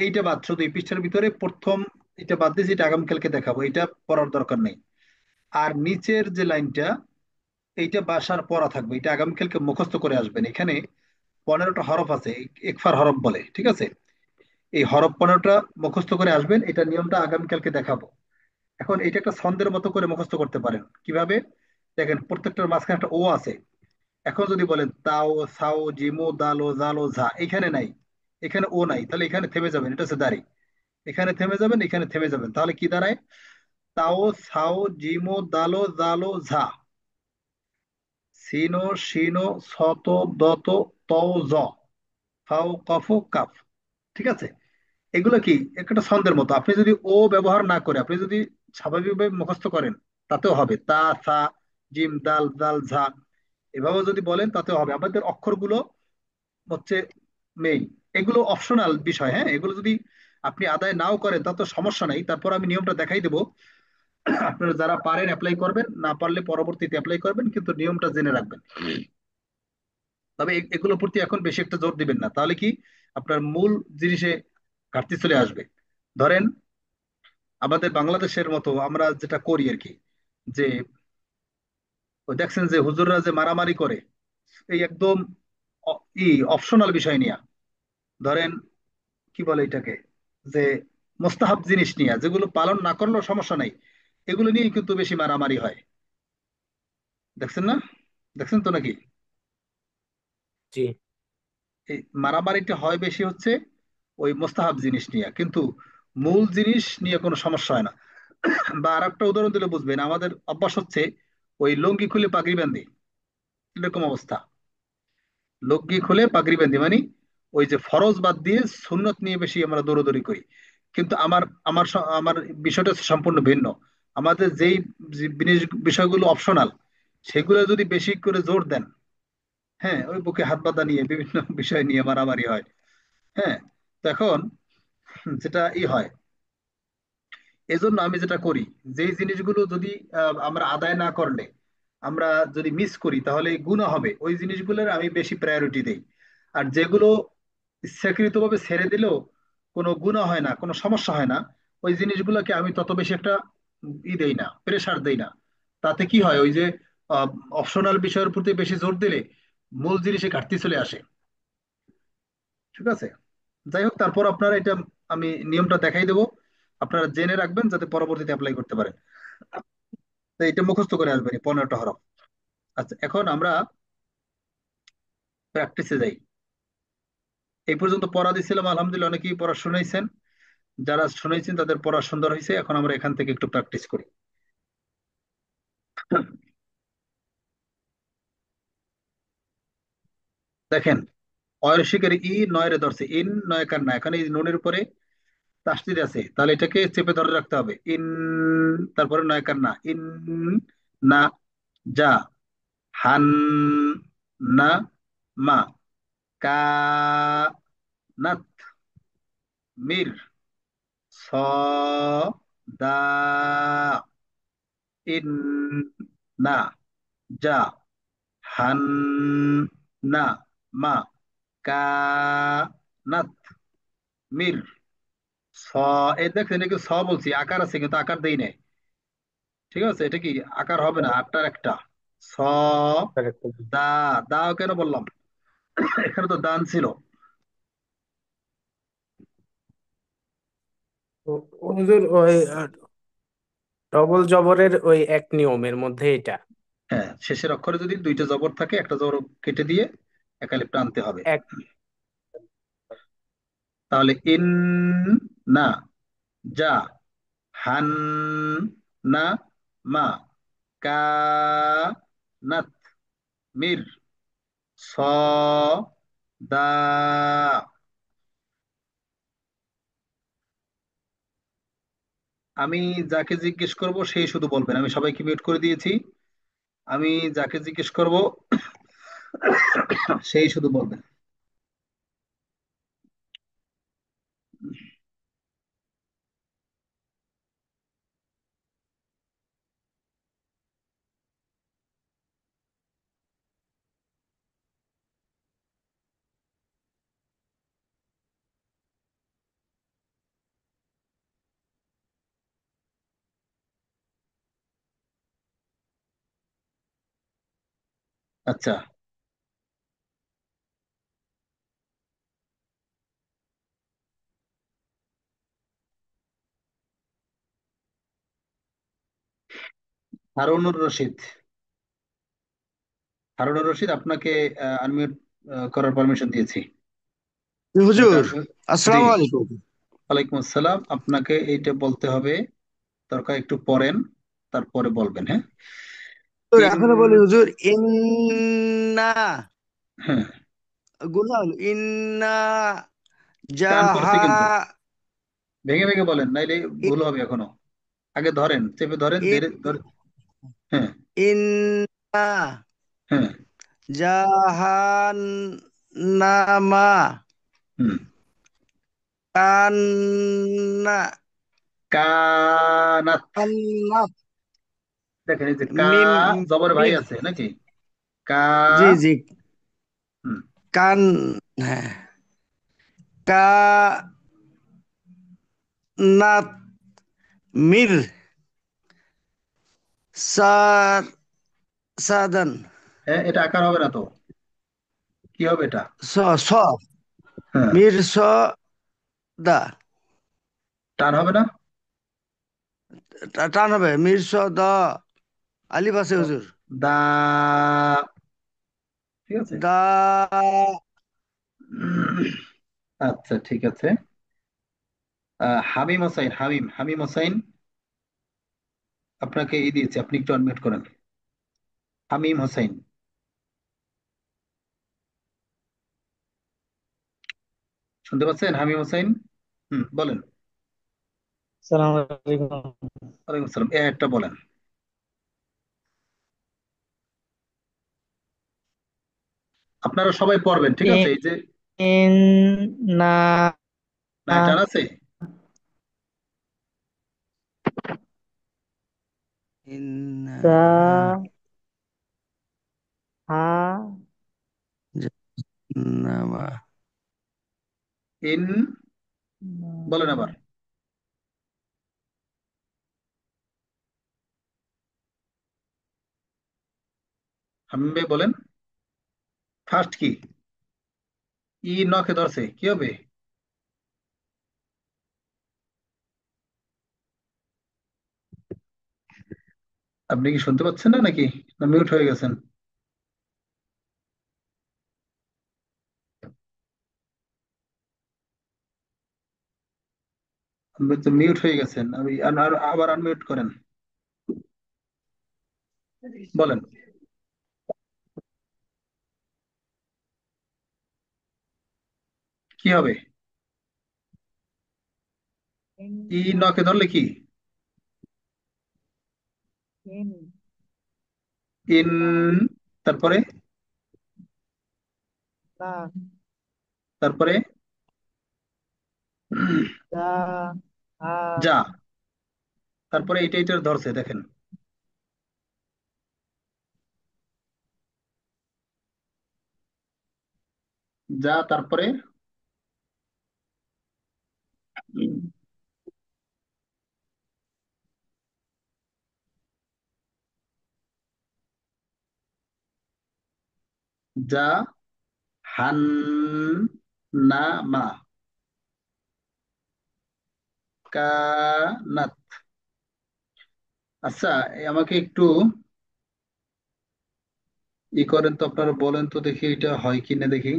এইটা বাদ, শুধু এই পৃষ্ঠার ভিতরে প্রথম এটা বাদ দিয়েছি, এটা আগামীকালকে দেখাবো, এটা পড়ার দরকার নেই। আর নিচের যে লাইনটা, এইটা বাসার পড়া থাকবে, এটা আগামীকালকে মুখস্থ করে আসবেন। এখানে 15টা হরফ আছে, ইকফার হরফ বলে, ঠিক আছে। এই হরফ 15টা মুখস্থ করে আসবেন, এটা নিয়মটা আগামীকালকে দেখাবো। এখন এটা একটা ছন্দের মতো করে মুখস্থ করতে পারেন কিভাবে, দেখেন প্রত্যেকটার মাঝখানে একটা ও আছে। এখন যদি বলেন তাও, সাও, জিমো, দালো, জালো, ঝা, এখানে নাই, এখানে ও নাই, তাহলে এখানে থেমে যাবেন, এটা হচ্ছে দাঁড়ি। এখানে থেমে যাবেন, এখানে থেমে যাবেন, তাহলে কি দাঁড়ায়, তাও, সাও, জিমো, দালো, জালো, ঝা, সিনো, শিনো, শত, দত, তও, জ, ফাও, কফ, কাফ। ঠিক আছে, এগুলো কি একটা ছন্দের মতো, আপনি যদি ও ব্যবহার না করে আপনি যদি স্বাভাবিকভাবে মুখস্থ করেন তাতেও হবে, তা, সা, জিম, দাল, জাল, ঝা, এভাবে যদি বলেন তাতে হবে। আমাদের অক্ষরগুলো হচ্ছে মেইন, এগুলো অপশনাল বিষয়। হ্যাঁ, এগুলো যদি আপনি আদায় নাও করেন তা তো সমস্যা নাই, তারপর আমি নিয়মটা দেখাই দেবো। আপনারা যারা পারেন অ্যাপ্লাই করবেন, না পারলে পরবর্তীতে অ্যাপ্লাই করবেন, কিন্তু নিয়মটা জেনে রাখবেন। তবে এগুলোর প্রতি এখন বেশি একটা জোর দিবেন না, তাহলে কি আপনার মূল জিনিসে ঘাটতি চলে আসবে। ধরেন আমাদের বাংলাদেশের মতো আমরা যেটা করি আর কি, যে ওই দেখছেন যে হুজুররা যে মারামারি করে, এই একদম অপশনাল বিষয় নিয়ে, ধরেন কি বলে এটাকে, যে মোস্তাহাব জিনিস নিয়ে, যেগুলো পালন না করলেও সমস্যা নাই, এগুলো নিয়ে কিন্তু বেশি মারামারি হয়। দেখছেন না? দেখছেন তো নাকি? জি। এই মারামারিটা হয় বেশি হচ্ছে ওই মোস্তাহাব জিনিস নিয়ে, কিন্তু মূল জিনিস নিয়ে কোনো সমস্যা হয় না। বা আর একটা উদাহরণ দিলে বুঝবেন, আমাদের অভ্যাস হচ্ছে ওই লুঙ্গি খুলে পাগড়ি বান্ধি, এরকম অবস্থা। লুঙ্গি খুলে পাগড়ি বান্ধি মানে ওই যে ফরজ বাদ দিয়ে সুন্নত নিয়ে বেশি আমরা দৌড়াদৌড়ি করি। কিন্তু আমার আমার আমার বিষয়টা হচ্ছে সম্পূর্ণ ভিন্ন। আমাদের যেই বিষয়গুলো অপশনাল, সেগুলো যদি বেশি করে জোর দেন, হ্যাঁ, ওই বুকে হাত বাঁধা নিয়ে বিভিন্ন বিষয় নিয়ে মারামারি হয়। হ্যাঁ, তো এখন যেটা হয়, এজন্য আমি যেটা করি, যেই জিনিসগুলো যদি আমরা আদায় না করলে, আমরা যদি মিস করি তাহলে গুনাহ হবে, ওই জিনিসগুলোর আমি বেশি প্রায়োরিটি দেই। আর যেগুলো ইচ্ছাকৃতভাবে ছেড়ে দিলেও কোনো গুনাহ হয় না, কোনো সমস্যা হয় না, ওই জিনিসগুলোকে আমি তত বেশি একটা দেই না, প্রেসার দেই না। তাতে কি হয়, ওই যে অপশনাল বিষয়ের প্রতি বেশি জোর দিলে মূল জিনিসে ঘাটতি চলে আসে। ঠিক আছে? যাই হোক, তারপর আপনারা এটা, আমি নিয়মটা দেখাই দেবো, আপনারা জেনে রাখবেন যাতে পরবর্তীতে অ্যাপ্লাই করতে পারেন। তো এটা মুখস্থ করে আসবেন, এই 15টা হরফ। আচ্ছা, এখন আমরা প্র্যাকটিসে যাই। এই পর্যন্ত পড়া দিছিলাম, আলহামদুলিল্লাহ অনেকেই পড়া শুনাইছেন। যারা শুনাইছেন তাদের পড়া সুন্দর হয়েছে। এখন আমরা এখান থেকে একটু প্র্যাকটিস করি। দেখেন, অয়রসিকের ই নয়রে ধরছে, ইন নয়কার না, এখানে এই নুনের উপরে তাসদিদ আছে, তাহলে এটাকে চেপে ধরে রাখতে হবে। ইন, তারপরে নয়কার না, ইন না, যা, হান না, মা, কা নাত, মির, স, দা, ইন না, যা, হান না, মা, কা নাত, মির, স। এই দেখেন, এটা কি স বলছি, আকার আছে কিন্তু আকার দেই নাই। ঠিক আছে, এটা কি আকার হবে না, আটটার একটা। স, দা, দাও কেন বললাম, এখানে তো দান ছিল। হুজুর ওই ডবল জবরের ওই এক নিয়মের মধ্যে এটা হ্যাঁ, শেষের অক্ষরে যদি দুইটা জবর থাকে, একটা জবর কেটে দিয়ে একালিপ টানতে হবে। এক। তাহলে ইন না, যা, হান না, মা, কা নাত, মির, স, দা। আমি যাকে জিজ্ঞেস করব সেই শুধু বলবেন, আমি সবাইকে মিউট করে দিয়েছি। আমি যাকে জিজ্ঞেস করব সেই শুধু বলবেন। আচ্ছা, হারুনুর রশিদ। হারুনুর রশিদ, আপনাকে আনমিউট করার পারমিশন দিয়েছি। এটা হুজুর, জি, আসসালামু আলাইকুম। ওয়ালাইকুম আসসালাম। আপনাকে এইটা বলতে হবে, দরকার একটু পড়েন, তারপরে বলবেন। হ্যাঁ, হুজুর, ইন, এখনো বলি হুজুর, ইন্না হ্যাঁ, গুনা হলো ইন্না টান পড়ছে জাহা কিন্তু, ভেঙে ভেঙে বলেন নাইলে ভুল হবে এখনো। আগে ধরেন, চেপে ধরেন, ধরে ধরে। হ্যাঁ, ইন্না হ্যাঁ, জাহান্নামা হুম। কান্না কানাত। কান্নাত দেখেন এই যে কা, মিম জবর ভাই মির আছে নাকি? কা। জি জি হুম। কান হ্যাঁ কা নাত মির সার সাদান হ্যাঁ, এটা আকার হবে না তো, কি হবে এটা? স স হ্যাঁ, মির স দা টান হবে না? টান হবে মির স দ আলিফ আছে ও, হুজুর দা। ঠিক আছে। দা আচ্ছা, ঠিক আছে। হামিম হোসাইন, হামিম হামিম হোসাইন, আপনাকে এই দিয়েছে, আপনি একটু আনমিউট করেন। হামিম হোসাইন, শুনতে পাচ্ছেন? হামিম হোসাইন, হুম, বলেন। সালাম আলাইকুম। ওয়ালাইকুম আসসালাম, এ একটা বলেন। আপনারা সবাই পড়বেন, ঠিক আছে? এই যে, ইন না না টান আছে। ইন্না সা হা জাহান্নামা ইন, বলেন আবার। হামিম ভাই বলেন, ফার্স্ট কি? ই নখে ধরছে, কি হবে? আপনি কি শুনতে পাচ্ছেন না নাকি, না মিউট হয়ে গেছেন? আপনি তো মিউট হয়ে গেছেন, আমি আবার আনমিউট করেন, বলেন। কি হবে? ই নখে ধরলে কি? ইন, তারপরে, তারপরে যা, তারপরে এইটার ধরছে, দেখেন। যা, তারপরে যা, হান, না, মা, কানাত। আচ্ছা, আমাকে একটু ই করেন তো, আপনারা বলেন তো দেখি এটা হয় কিনা দেখি।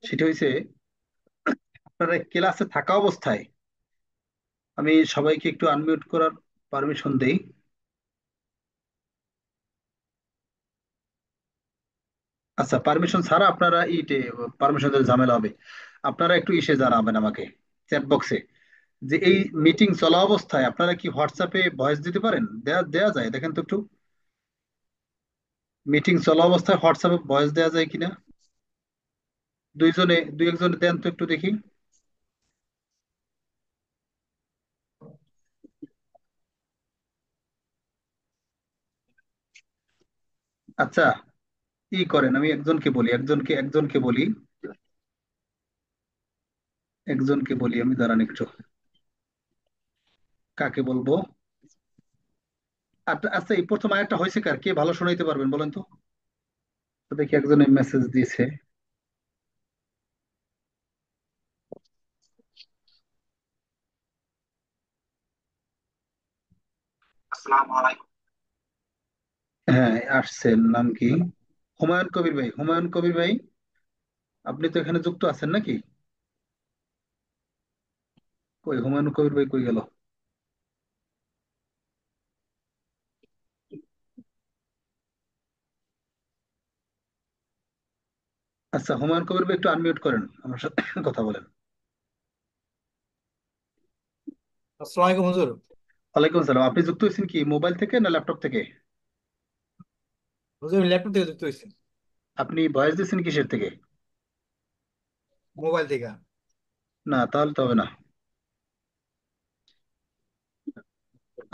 সেটা হয়েছে, আপনারা ক্লাসে থাকা অবস্থায়, আমি সবাইকে একটু আনমিউট করার পারমিশন দেই। আচ্ছা, পারমিশন ছাড়া আপনারা ইটে, পারমিশন দিলে ঝামেলা হবে। আপনারা একটু ইসে জানাবেন আমাকে, চ্যাট বক্সে, যে এই মিটিং চলা অবস্থায় আপনারা কি হোয়াটসঅ্যাপে ভয়েস দিতে পারেন? দেয়া দেয়া যায়, দেখেন তো একটু। মিটিং চলা অবস্থায় হোয়াটসঅ্যাপে ভয়েস দেয়া যায় কিনা, দুইজনে, দুই একজনে দেন তো একটু দেখি। আচ্ছা, ই করেন, আমি একজনকে বলি, একজনকে বলি, একজনকে বলি আমি, দাঁড়ান একটু, কাকে বলবো? আচ্ছা আচ্ছা, এই প্রথম আরেকটা হয়েছে কার, কে ভালো শোনাইতে পারবেন বলেন তো? তো দেখি একজনের মেসেজ দিয়েছে। আসসালামু আলাইকুম। হ্যাঁ, আসছেন, নাম কি? হুমায়ুন কবির ভাই, হুমায়ুন কবির ভাই, আপনি তো এখানে যুক্ত আছেন নাকি? কই হুমায়ুন কবির ভাই, কই গেল? আচ্ছা, হুমায়ুন কবির ভাই একটু আনমিউট করেন, আমার সাথে কথা বলেন। আসসালামু আলাইকুম হুজুর। ওয়ালাইকুম সালাম, আপনি যুক্ত হয়েছেন কি মোবাইল থেকে না ল্যাপটপ থেকে? হুজুর আমি ল্যাপটপ থেকে যুক্ত হয়েছি, আপনি ভয়েস দিচ্ছেন কিসের থেকে? মোবাইল থেকে। না, তাহলে তো হবে না।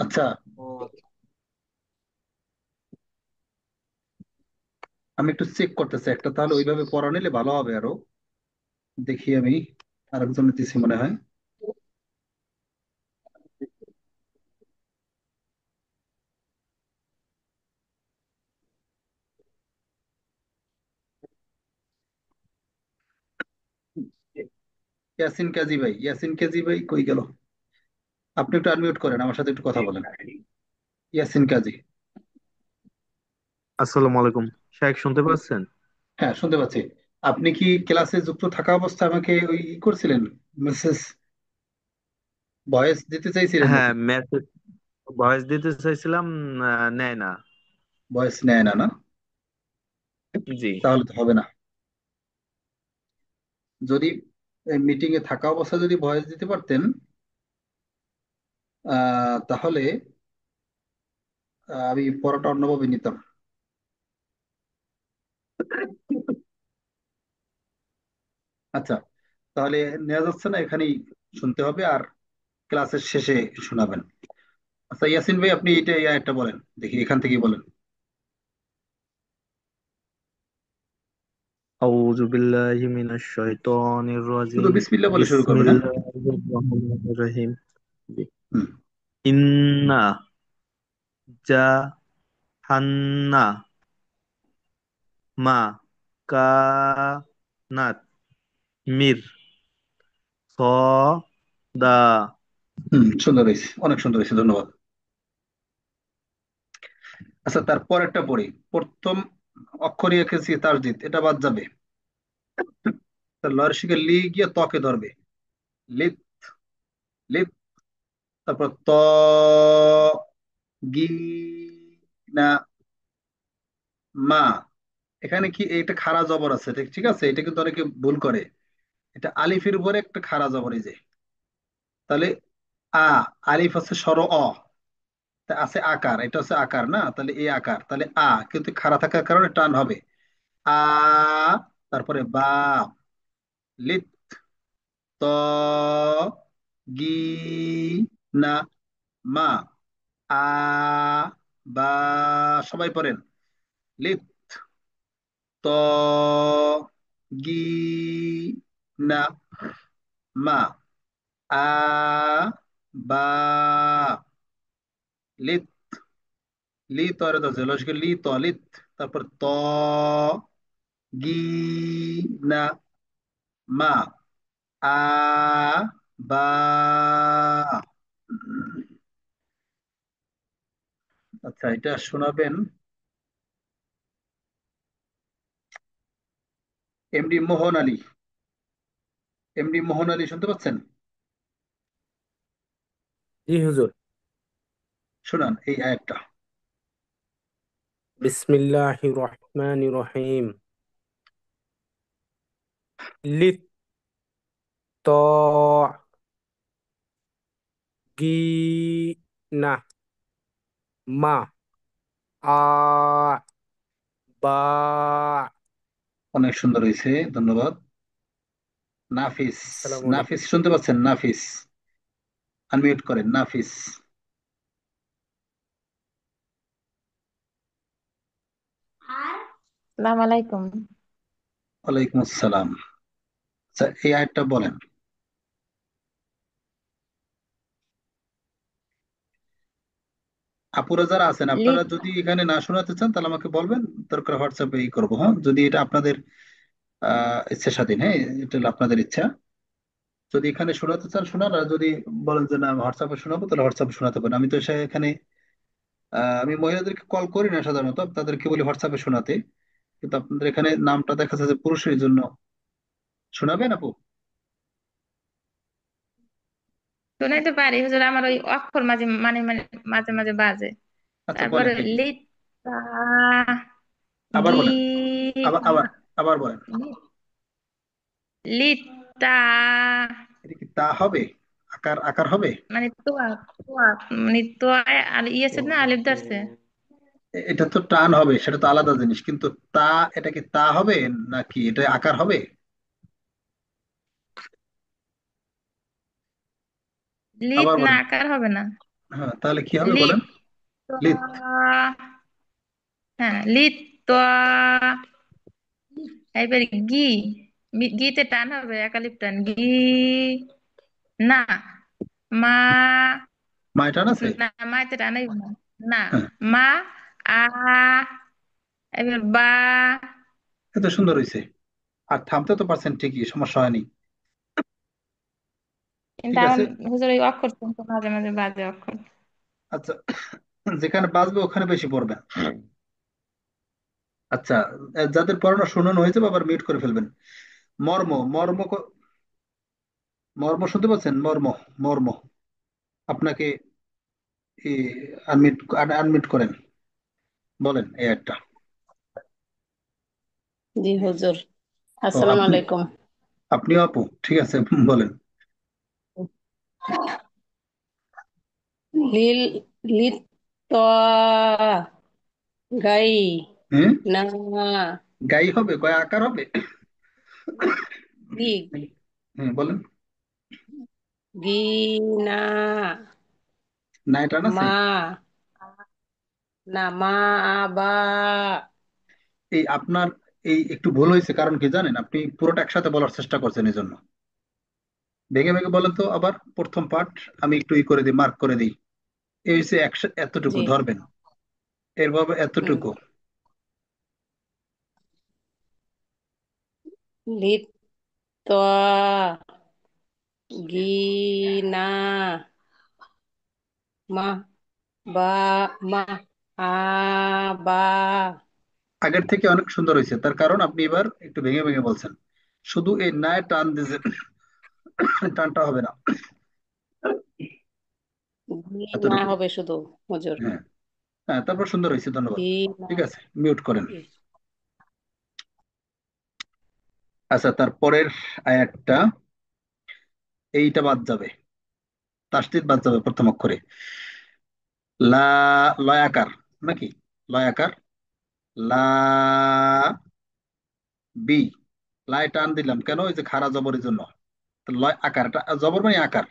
আচ্ছা, ও আচ্ছা। আমি একটু চেক করতেছি একটা, তাহলে ওইভাবে পড়া নিলে ভালো হবে আরো। দেখি আমি আরেকজনের দিছি মনে হয়। ইয়াসিন কাজী ভাই, ইয়াসিন কাজী ভাই কই গেল? আপনি একটু আনমিউট করেন, আমার সাথে একটু কথা বলেন। ইয়াসিন কাজী। আসসালামু আলাইকুম। শাইখ শুনতে পাচ্ছেন? হ্যাঁ, শুনতে পাচ্ছি। আপনি কি ক্লাসে যুক্ত থাকা অবস্থায় আমাকে ওই ই করছিলেন, মেসেজ, ভয়েস দিতে চাইছিলেন হ্যাঁ, নাকি? মেসেজ ভয়েস দিতে চাইছিলাম, নেয় না। ভয়েস নেয় না, না? জি। তাহলে তো হবে না। যদি মিটিং এ থাকা অবস্থায় যদি ভয়েস দিতে পারতেন, তাহলে আমি পড়াটা অন্যভাবে নিতাম। আচ্ছা, তাহলে নেওয়া যাচ্ছে না, এখানেই শুনতে হবে আর ক্লাসের শেষে শোনাবেন। আচ্ছা ইয়াসিন ভাই, আপনি এটা এই আয়াতটা বলেন, দেখি এখান থেকেই বলেন। আউযু বিল্লাহি মিনাশ শাইতানির শুধু রাজিম। বিসমিল্লাহ বলে শুরু করবেন, হ্যাঁ? বিসমিল্লাহির রহমানির রহিম। জি। হুম। ইন্না জাহান্না মা কানাত মির সদা। হুম, সুন্দর হয়েছে, অনেক সুন্দর হয়েছে, ধন্যবাদ। আচ্ছা, তারপর একটা পড়ি। প্রথম অক্ষরই এঁকেছি তাসদিদ, এটা বাদ যাবে। তার লয়ের শিখে লি গিয়ে তকে ধরবে। লিপ, লিপ। তারপর ত, গি, না, মা। এখানে কি এটা খাড়া জবর আছে, ঠিক ঠিক আছে, এটা কিন্তু অনেকে ভুল করে। এটা আলিফের উপরে একটা খাড়া জবর, এই যে। তাহলে আ, আলিফ আছে স্বর অ, তা আছে আকার, এটা হচ্ছে আকার না, তাহলে এই আকার, তাহলে আ কিন্তু খাড়া থাকার কারণে টান হবে। আ, তারপরে বা, লিত, ত, গি, না, মা। আ, বা, সবাই পড়েন। লিত, ত, গি, না, মা। আ, বা, লিত, লি তরে দরজা লসকে লি ত, লিত। তারপর ত, গি, না, মা। আ, বা। আচ্ছা, এটা শোনাবেন এমডি মোহন আলী। এমডি মোহন আলী শুনতে পাচ্ছেন? জি হুজুর। শোনান এই আয়াতটা। বিসমিল্লাহির রহমানির রহিম। লিত ত গি না মা আ বা। অনেক সুন্দর হয়েছে, ধন্যবাদ। নাফিস, আসসালামু আলাইকুম। নাফিস শুনতে পাচ্ছেন? নাফিস, আনমিউট করেন, নাফিস। আসসালামু আলাইকুম। ওয়ালাইকুম আসসালাম। আচ্ছা, এই আয়াতটা বলেন। আপুরা যারা আছেন, আপনারা লিট যদি এখানে না শোনাতে চান তাহলে আমাকে বলবেন, দরকার হোয়াটসঅ্যাপে ই করবো, হ্যাঁ, যদি এটা আপনাদের ইচ্ছা স্বাধীন, হ্যাঁ, এটা হলো আপনাদের ইচ্ছা। যদি এখানে শোনাতে চান শোনান, আর যদি বলেন যে না হোয়াটসঅ্যাপে শোনাবো, তাহলে হোয়াটসঅ্যাপে শোনাতে পারেন। আমি তো এখানে আমি মহিলাদেরকে কল করি না সাধারণত, তাদেরকে বলি হোয়াটসঅ্যাপে শোনাতে। কিন্তু আপনাদের এখানে নামটা দেখা যাচ্ছে যে পুরুষের জন্য, শোনাবেন আপু? শোনাইতে পারি হুজুর, আমার ওই অক্ষর মাঝে মানে মানে মাঝে মাঝে বাজে। আচ্ছা, তারপরে বলেন দেখি। লিট তা আবার গি বলেন, আবার আবার আবার বলেন। লিট তা এটা কি তা হবে? আকার, আকার হবে? মানে তোয়া তোয়া মানে তোয়া ইয়ে আছে না, আলিফ ধরছে। এটা তো টান হবে, সেটা তো আলাদা জিনিস, কিন্তু তা, এটা কি তা হবে নাকি এটা আকার হবে? লিত আবার না, বলেন। আকার হবে না। হ্যাঁ, তাহলে কি হবে বলেন? লিত লিত। হ্যাঁ, লিত তো এবার গি, গিতে টান হবে, একালিপ টান, গি না, মা মায় টান আছে? না, মাতে টান হইব না, না, হ্যাঁ, মা, আ, এবার বা। এত সুন্দর হয়েছে। আর থামতে তো পারছেন ঠিকই, সমস্যা হয়নি। কিন্তু ঠিক আমার আছে। হুজুর ওই অক্ষর শুনতে মাঝে মাঝে বাজে অক্ষর। আচ্ছা, যেখানে বাজবে ওখানে বেশি পড়বেন। আচ্ছা, যাদের পড়ানো শোনানো হয়েছে আবার মিউট করে ফেলবেন। মর্ম, মর্ম শুনতে পাচ্ছেন? মর্ম, মর্ম। আপনাকে আনমিউট, আনমিউট করেন, বলেন এই একটা। জি হুজুর, ও আসসালামু আপনি, আলাইকুম। আপনিও আপু, ঠিক আছে, বলেন। লিল লিত ত গাই হ্যাঁ, না গাই হবে, কয় আকার হবে? গি হ্যাঁ বলেন। গি না না, এটা না আছে। মা না মা বা এই আপনার এই একটু ভুল হয়েছে, কারণ কি জানেন, আপনি পুরোটা একসাথে বলার চেষ্টা করছেন, এই জন্য ভেঙে ভেঙে বলেন তো আবার প্রথম পার্ট। আমি একটু করে দিই, মার্ক করে দিই। এই হচ্ছে এতটুকু জি। ধরবেন, এরভাবে হুম। এতটুকু। লিত ত গি না মা বা মা আ বা আগের থেকে অনেক সুন্দর হয়েছে, তার কারণ আপনি এবার একটু ভেঙে ভেঙে বলছেন। শুধু এই নায় টান দিয়েছেন, টানটা হবে না। গি না এতটুকু। হবে শুধু হুজুর। হ্যাঁ, হ্যাঁ, তারপর সুন্দর হয়েছে, ধন্যবাদ। গি না ঠিক আছে, মিউট করেন। আচ্ছা, তারপরের আয়াতটা, এইটা বাদ যাবে, তাসদিদ বাদ যাবে প্রথম অক্ষরে। লা, লয়াকার নাকি? লয়াকার, লা, বি। লায় টান দিলাম কেন? ওই যে খাড়া জবরের জন্য। তো লয় আকারটা, জবর মানে আকার,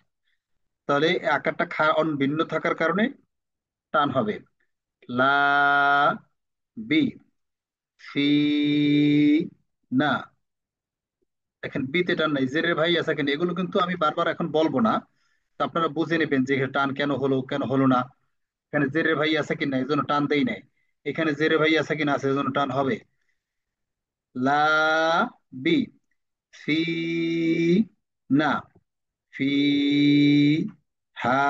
তাহলে এই আকারটা ভিন্ন থাকার কারণে টান হবে। লা, বি, সি, না। এখন বিতে টান নাই, জেরের ভাই আছে কেন, এগুলো কিন্তু আমি বারবার এখন বলবো না। তো আপনারা বুঝে নেবেন যে এখানে টান কেন হলো, কেন হলো না। এখানে জেরের ভাই আছে কিনা, এই জন্য টান দেই নাই। এখানে জেরের ভাই আছে কিনা, আছে, এই জন্য টান হবে। লা, বি, ফি, না, ফি, হা।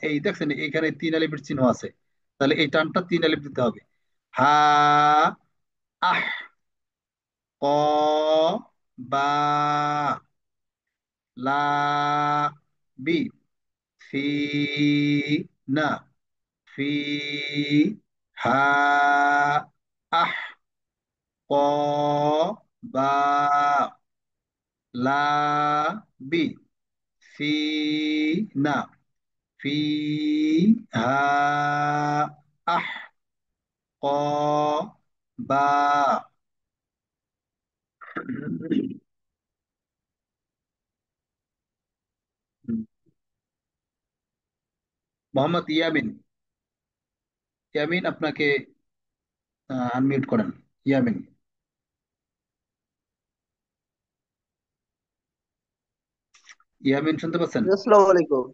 এই দেখছেন এখানে তিন আলিফের চিহ্ন আছে, তাহলে এই টানটা তিন আলিফ দিতে হবে। হা, আহ, ক, বা, লা, বি, ফি, না, ফি, হা, আহ, ক, বা, লা, বি, ফি, না, ফি, হা, আহ, ক, বা। মোহাম্মদ ইয়ামিন, ইয়ামিন আপনাকে আনমিউট করেন। ইয়ামিন, ইয়ামিন শুনতে পাচ্ছেন? আসসালামু আলাইকুম।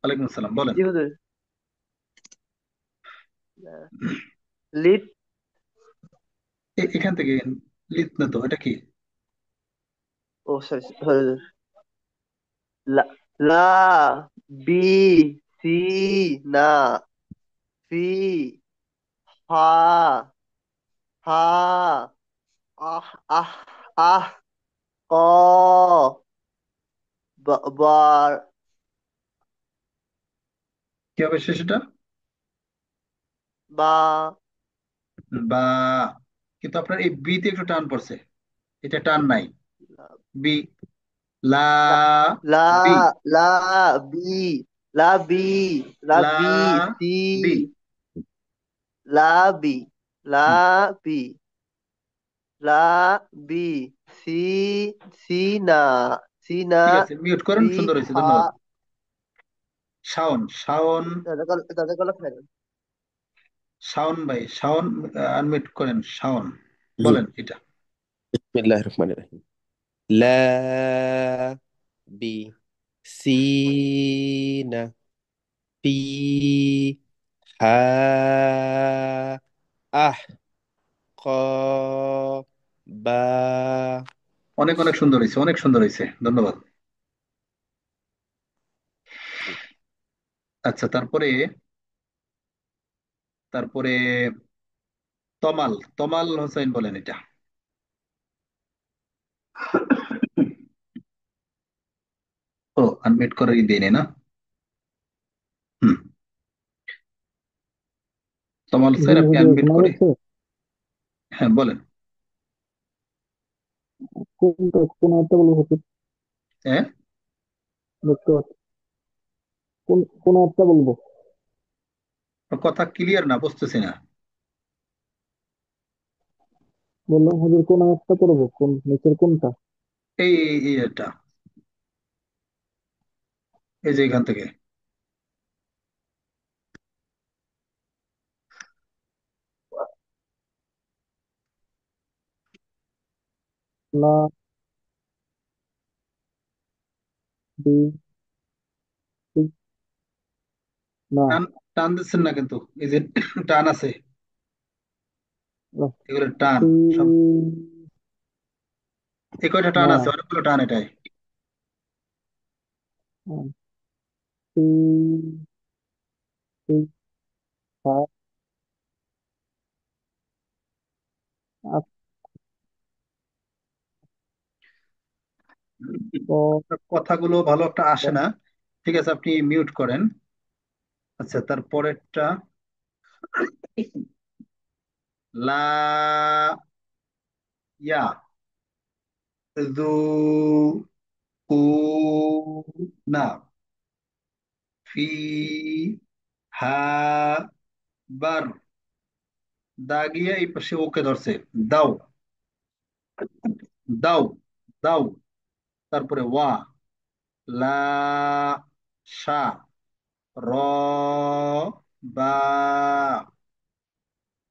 ওয়ালাইকুম আসসালাম, বলেন। জি হুজুর। লিট এখান থেকে লিত না তো, এটা কি? ও সরি হুজুর। লা লা বি সি না সি হা হা আহ আহ আহ ক বা কি হবে শেষটা? বা বা। কিন্তু আপনার এই বিতে একটু টান পড়ছে, এটা টান নাই। বি, লা, লা লা বি, লা বি লা বি লা লা, বি সি বি, লাবি হুম, লাবি লাবি সি সিনা সিনা ঠিক আছে, মিউট করেন, ফি সুন্দর হয়েছে, হা ধন্যবাদ। শাওন, শাওন, দাদা গলা ফেলেন। শাওন ভাই, শাওন, আনমিউট করেন, শাওন, জি, বলেন এটা। বিসমিল্লাহির রহমানির রহিম। লা বি সিনা ফি হা আহ ক বা। অনেক অনেক সুন্দর হয়েছে, অনেক সুন্দর হয়েছে, ধন্যবাদ। আচ্ছা, তারপরে, তারপরে তমাল, তমাল হোসেন, বলেন এটা। ও, আনমিউট করারই দেয়নি না। হুম, তমাল জি স্যার, আপনি হুজুর, আনমিউট শোনা করে, যাচ্ছে? হ্যাঁ বলেন। কোনটা, কোন আয়াতটা বলবো হুজুর? হ্যাঁ, দেখতে পাচ্ছি। কোন আয়াতটা বলবো? কথা ক্লিয়ার না, বুঝতেছি না। বললাম হুজুর কোন আয়াতটা করবো, কোন নিচের কোনটা? এই এটা, এই যে এখান থেকে। লা বি সি না। টান, টান দিচ্ছেন না কিন্তু, এই যে টান আছে, লা এগুলো টান সি সব, এই কয়টা টান না। আছে, অনেকগুলো টান এটাই। সি সি হা আ ক আপনার কথাগুলো ভালো একটা আসে বা না। ঠিক আছে, আপনি মিউট করেন। আচ্ছা, তারপরেরটা, লা ইয়া যু কু না ফি হা বার, দাগিয়া এই পাশে ওকে ধরছে, দাও, দাও, দাও, তারপরে ওয়া, লা, শা, র, বা,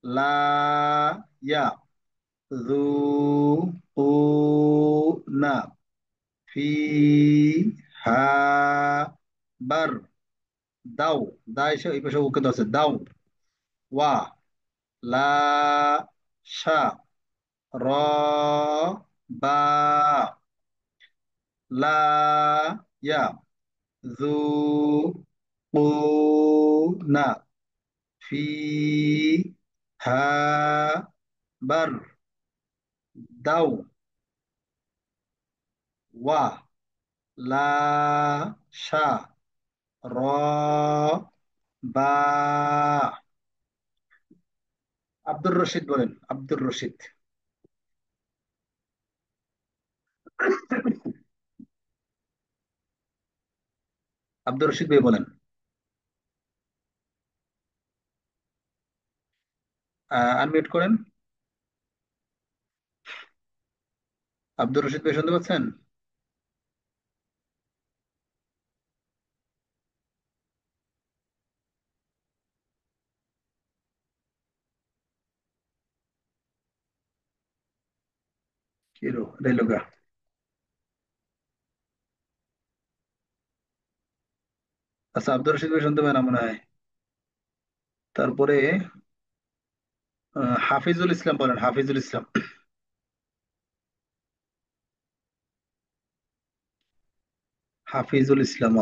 লা, ইয়া যু কু না ফি হা বার, দাও, দা এসে এই পাশে ওকে ধরছে, দাও, ওয়া, লা, শা, র, বা, লা, ইয়া যু কু না ফি হা বার, দাও, ওয়া, লা, শা, র, বা। আব্দুর রশিদ বলেন, আব্দুর রশিদ। আব্দুর রশিদ ভাই বলেন, আনমিউট করেন। আব্দুর রশিদ ভাই শুনতে পাচ্ছেন? কি রেলগা। আচ্ছা, আব্দুর রশিদ ভাই শুনতে পায় না মনে হয়। তারপরে হাফিজুল ইসলাম বলেন, হাফিজুল ইসলাম। হাফিজুল ইসলাম,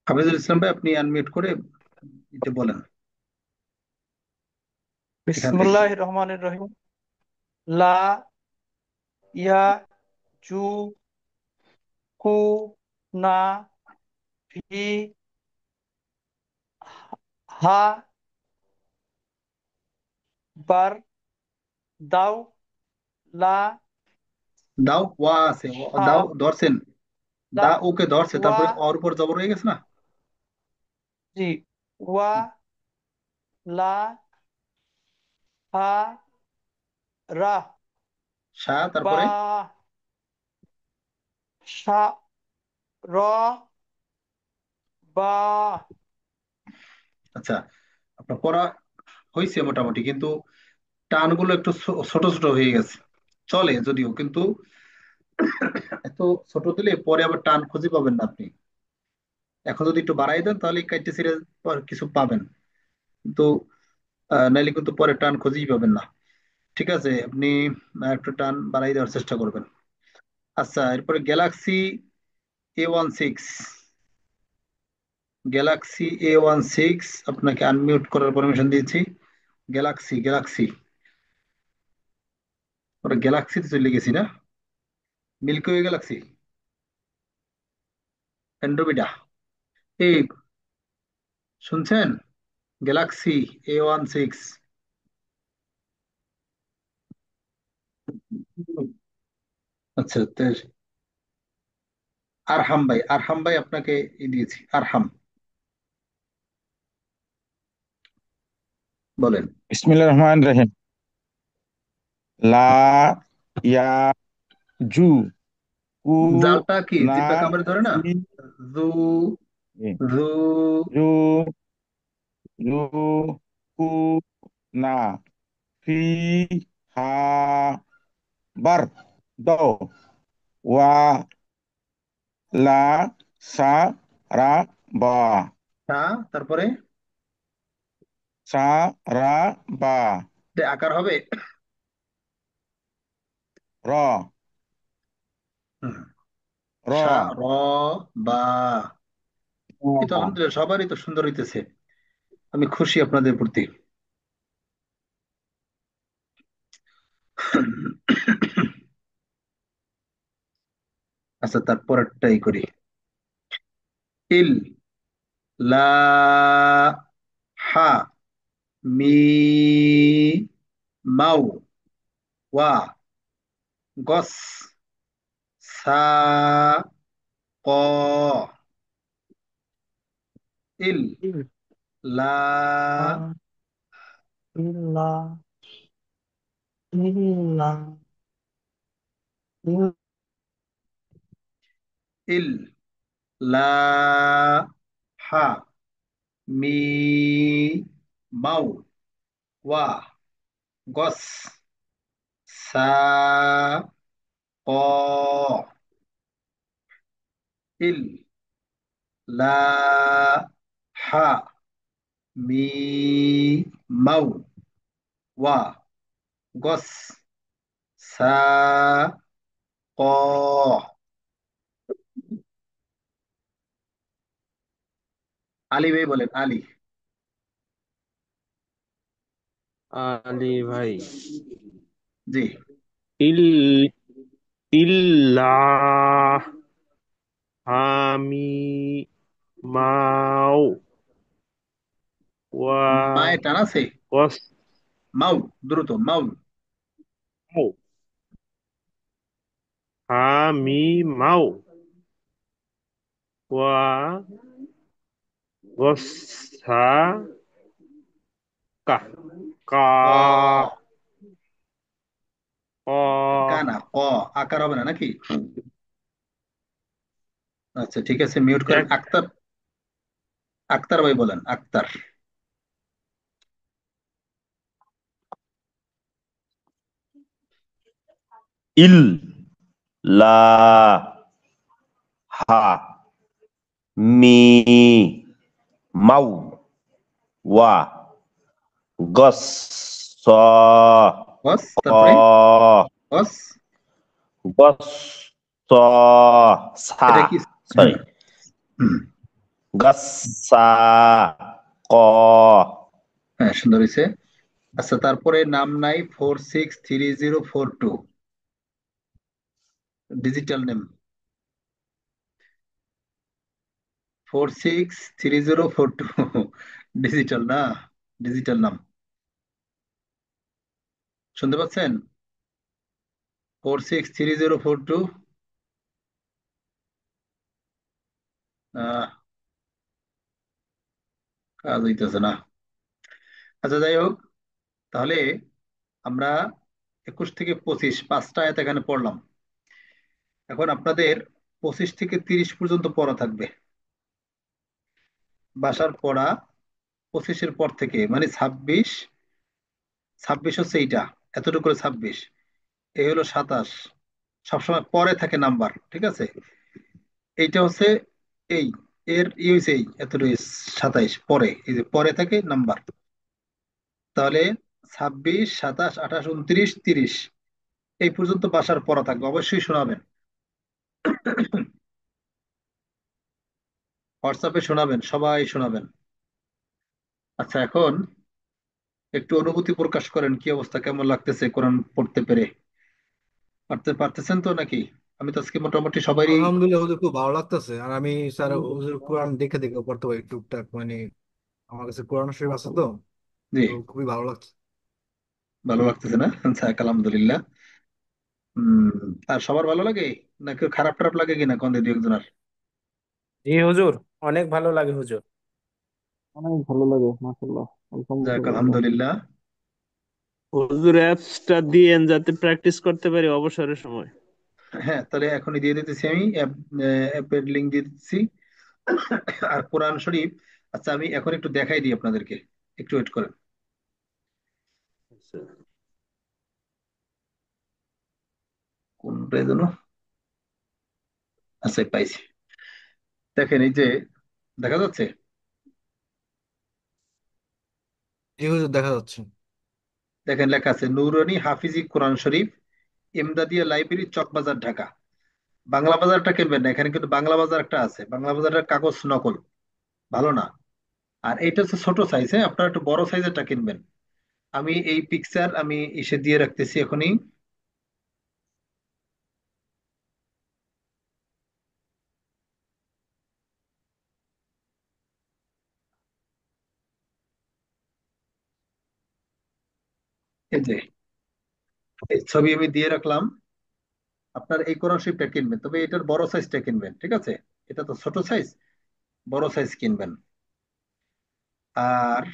হাফিজুল ইসলাম ভাই, আপনি আনমিউট করে এটা বলেন এখান থেকে। বিসমিল্লাহির রহমানির রহিম। লা ইয়া জু কু না ফি হা বার, দাও, লা দাও, ওয়া আছে, শা দাও ধরছেন, লা দা ওকে ধরছে, ওয়া তারপরে ওর উপর জবর হয়ে গেছে না। জি ওয়া লা হা রা সা বা তারপরে সা র বা। আচ্ছা, আপনার পড়া হয়েছে মোটামুটি, কিন্তু টানগুলো একটু ছোট ছোট হয়ে গেছে। চলে যদিও, কিন্তু এত ছোট দিলে পরে আবার টান খুঁজে পাবেন না আপনি। এখন যদি একটু বাড়াই দেন তাহলে কাইটে সিরিজ কিছু পাবেন, কিন্তু নাইলে কিন্তু পরে টান খুঁজেই পাবেন না। ঠিক আছে, আপনি একটু টান বাড়াই দেওয়ার চেষ্টা করবেন। আচ্ছা, এরপরে গ্যালাক্সি A16। গ্যালাক্সি A16, আপনাকে আনমিউট করার পারমিশন দিয়েছি। গ্যালাক্সি ওরা গ্যালাক্সিতে চলে গেছি না? মিল্কি ওয়ে গ্যালাক্সি, অ্যান্ড্রোমিডা, এই শুনছেন? Galaxy A16। আচ্ছা, আরহাম ভাই আপনাকে দিয়েছি। আরহাম, বলেন। বিসমিল্লাহির রহমানির রহিম। লা ইয়া জু কু জালটা কি না জিব্বা কামড়ে ধরে না? ফি জু জু জু জু কু না ফি হা বার দাও ওয়া লা সা রা বা তা তারপরে সা রা বা আকার হবে। র হুম, র সা র বা। এই তো আলহামদুলিল্লাহ, সবারই তো সুন্দর হইতেছে। আমি খুশি আপনাদের প্রতি। আচ্ছা, তারপরটাই করি। ইল লা হা মি মাউ ওয়া গস সা ক ইল লা ইল্লা ইল্লা ইল্লা ইল লা হা মি মাউ ওয়া গস সা ক ইল লা হা মি মাউ ওয়া গস সা ক। আলী ভাই বলেন, আলী। আলী ভাই। জি। ইল ইল্লা হামি মাও ওয়া মায়ে টান আছে। গস মাউ, দ্রুত মাউ। হামি মাও ওয়া গস সা কা কা ক ক কানা ক, আকার হবে না নাকি? আচ্ছা ঠিক আছে, মিউট করেন। এক আক্তার, আক্তার ভাই বলেন, আক্তার। ইল লা হা মি মাউ ওয়া গস স বস ক তারপরে বস, গস স সা এটা কি? সরি হুম, গস সা ক হ্যাঁ সুন্দর হয়েছে। আচ্ছা, তারপরে নাম নাই 463042, ডিজিটাল নেম 463042। ডিজিটাল না, ডিজিটাল নাম। শুনতে পাচ্ছেন? 463042। কাজ হইতেছে না। আচ্ছা, যাই হোক, তাহলে আমরা 21 থেকে 25 5টা আয়াত এখানে পড়লাম। এখন আপনাদের 25 থেকে 30 পর্যন্ত পড়া থাকবে। বাসার পড়া 25-এর পর থেকে, মানে 26, 26 হচ্ছে এইটা, এতটুকু করে 26, এই হলো 27, সবসময় পরে থাকে নাম্বার, ঠিক আছে? এইটা হচ্ছে এই, এর হচ্ছে এই এতটুকু, 27 পরে, এই যে পরে থাকে নাম্বার। তাহলে 26, 27, 28, 29, 30 এই পর্যন্ত বাসার পড়া থাকবে, অবশ্যই শোনাবেন। হোয়াটসঅ্যাপে শোনাবেন, সবাই শোনাবেন। আচ্ছা, এখন একটু অনুভূতি প্রকাশ করেন, কি অবস্থা, কেমন লাগতেছে কোরআন পড়তে পেরে? পারতেছেন তো নাকি? আমি তো আজকে মোটামুটি সবারই। আলহামদুলিল্লাহ হুজুর, খুব ভালো লাগতেছে। আর আমি স্যার হুজুর কোরআন দেখে দেখে পড়তে পারি টুকটাক, মানে আমার কাছে কোরআন শরীফ আছে তো, জি, তো খুবই ভালো লাগছে। ভালো লাগতেছে না? যাক, আলহামদুলিল্লাহ। আর সবার ভালো লাগে, নাকি খারাপ টারাপ লাগে কিনা কোন দিদি একজনের? জি হুজুর, অনেক ভালো লাগে হুজুর। অনেক ভালো লাগে, মাশাআল্লাহ, যাক, আলহামদুলিল্লাহ। আলহামদুলিল্লাহ। হুজুর অ্যাপসটা দিয়েন যাতে প্র্যাকটিস করতে পারি অবসরের সময়। হ্যাঁ, তাহলে এখনই দিয়ে দিতেছি আমি অ্যাপের লিঙ্ক দিয়ে দিচ্ছি। আর কোরআন শরীফ, আচ্ছা আমি এখন একটু দেখাই দিই আপনাদেরকে, একটু ওয়েট করেন। আচ্ছা। কোনটা যেন, আচ্ছা পাইছি। দেখেন, এই যে দেখা যাচ্ছে, জি হুজুর, দেখা যাচ্ছে। দেখেন লেখা আছে নুরানি হাফিজি কোরআন শরীফ, ইমদাদিয়া লাইব্রেরি, চকবাজার, ঢাকা। বাংলা বাজারটা কিনবেন না, এখানে কিন্তু বাংলা বাজার একটা আছে, বাংলা বাজারের কাগজ নকল, ভালো না। আর এইটা হচ্ছে ছোট সাইজ, হ্যাঁ, আপনারা একটু বড় সাইজেরটা কিনবেন। আমি এই পিকচার আমি ইসে দিয়ে রাখতেছি এখনই। এই যে এই ছবি আমি দিয়ে রাখলাম। আপনার এই কোরআন শরীফটা কিনবেন, তবে এটার বড় সাইজটা কিনবেন, ঠিক আছে? এটা তো ছোট সাইজ, বড় সাইজ কিনবেন। আর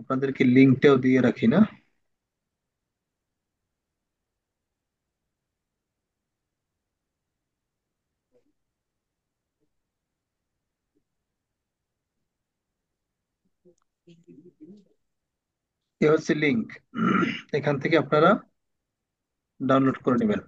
আপনাদেরকে লিঙ্কটাও দিয়ে রাখি না? এ হচ্ছে লিঙ্ক, এখান থেকে আপনারা ডাউনলোড করে নেবেন।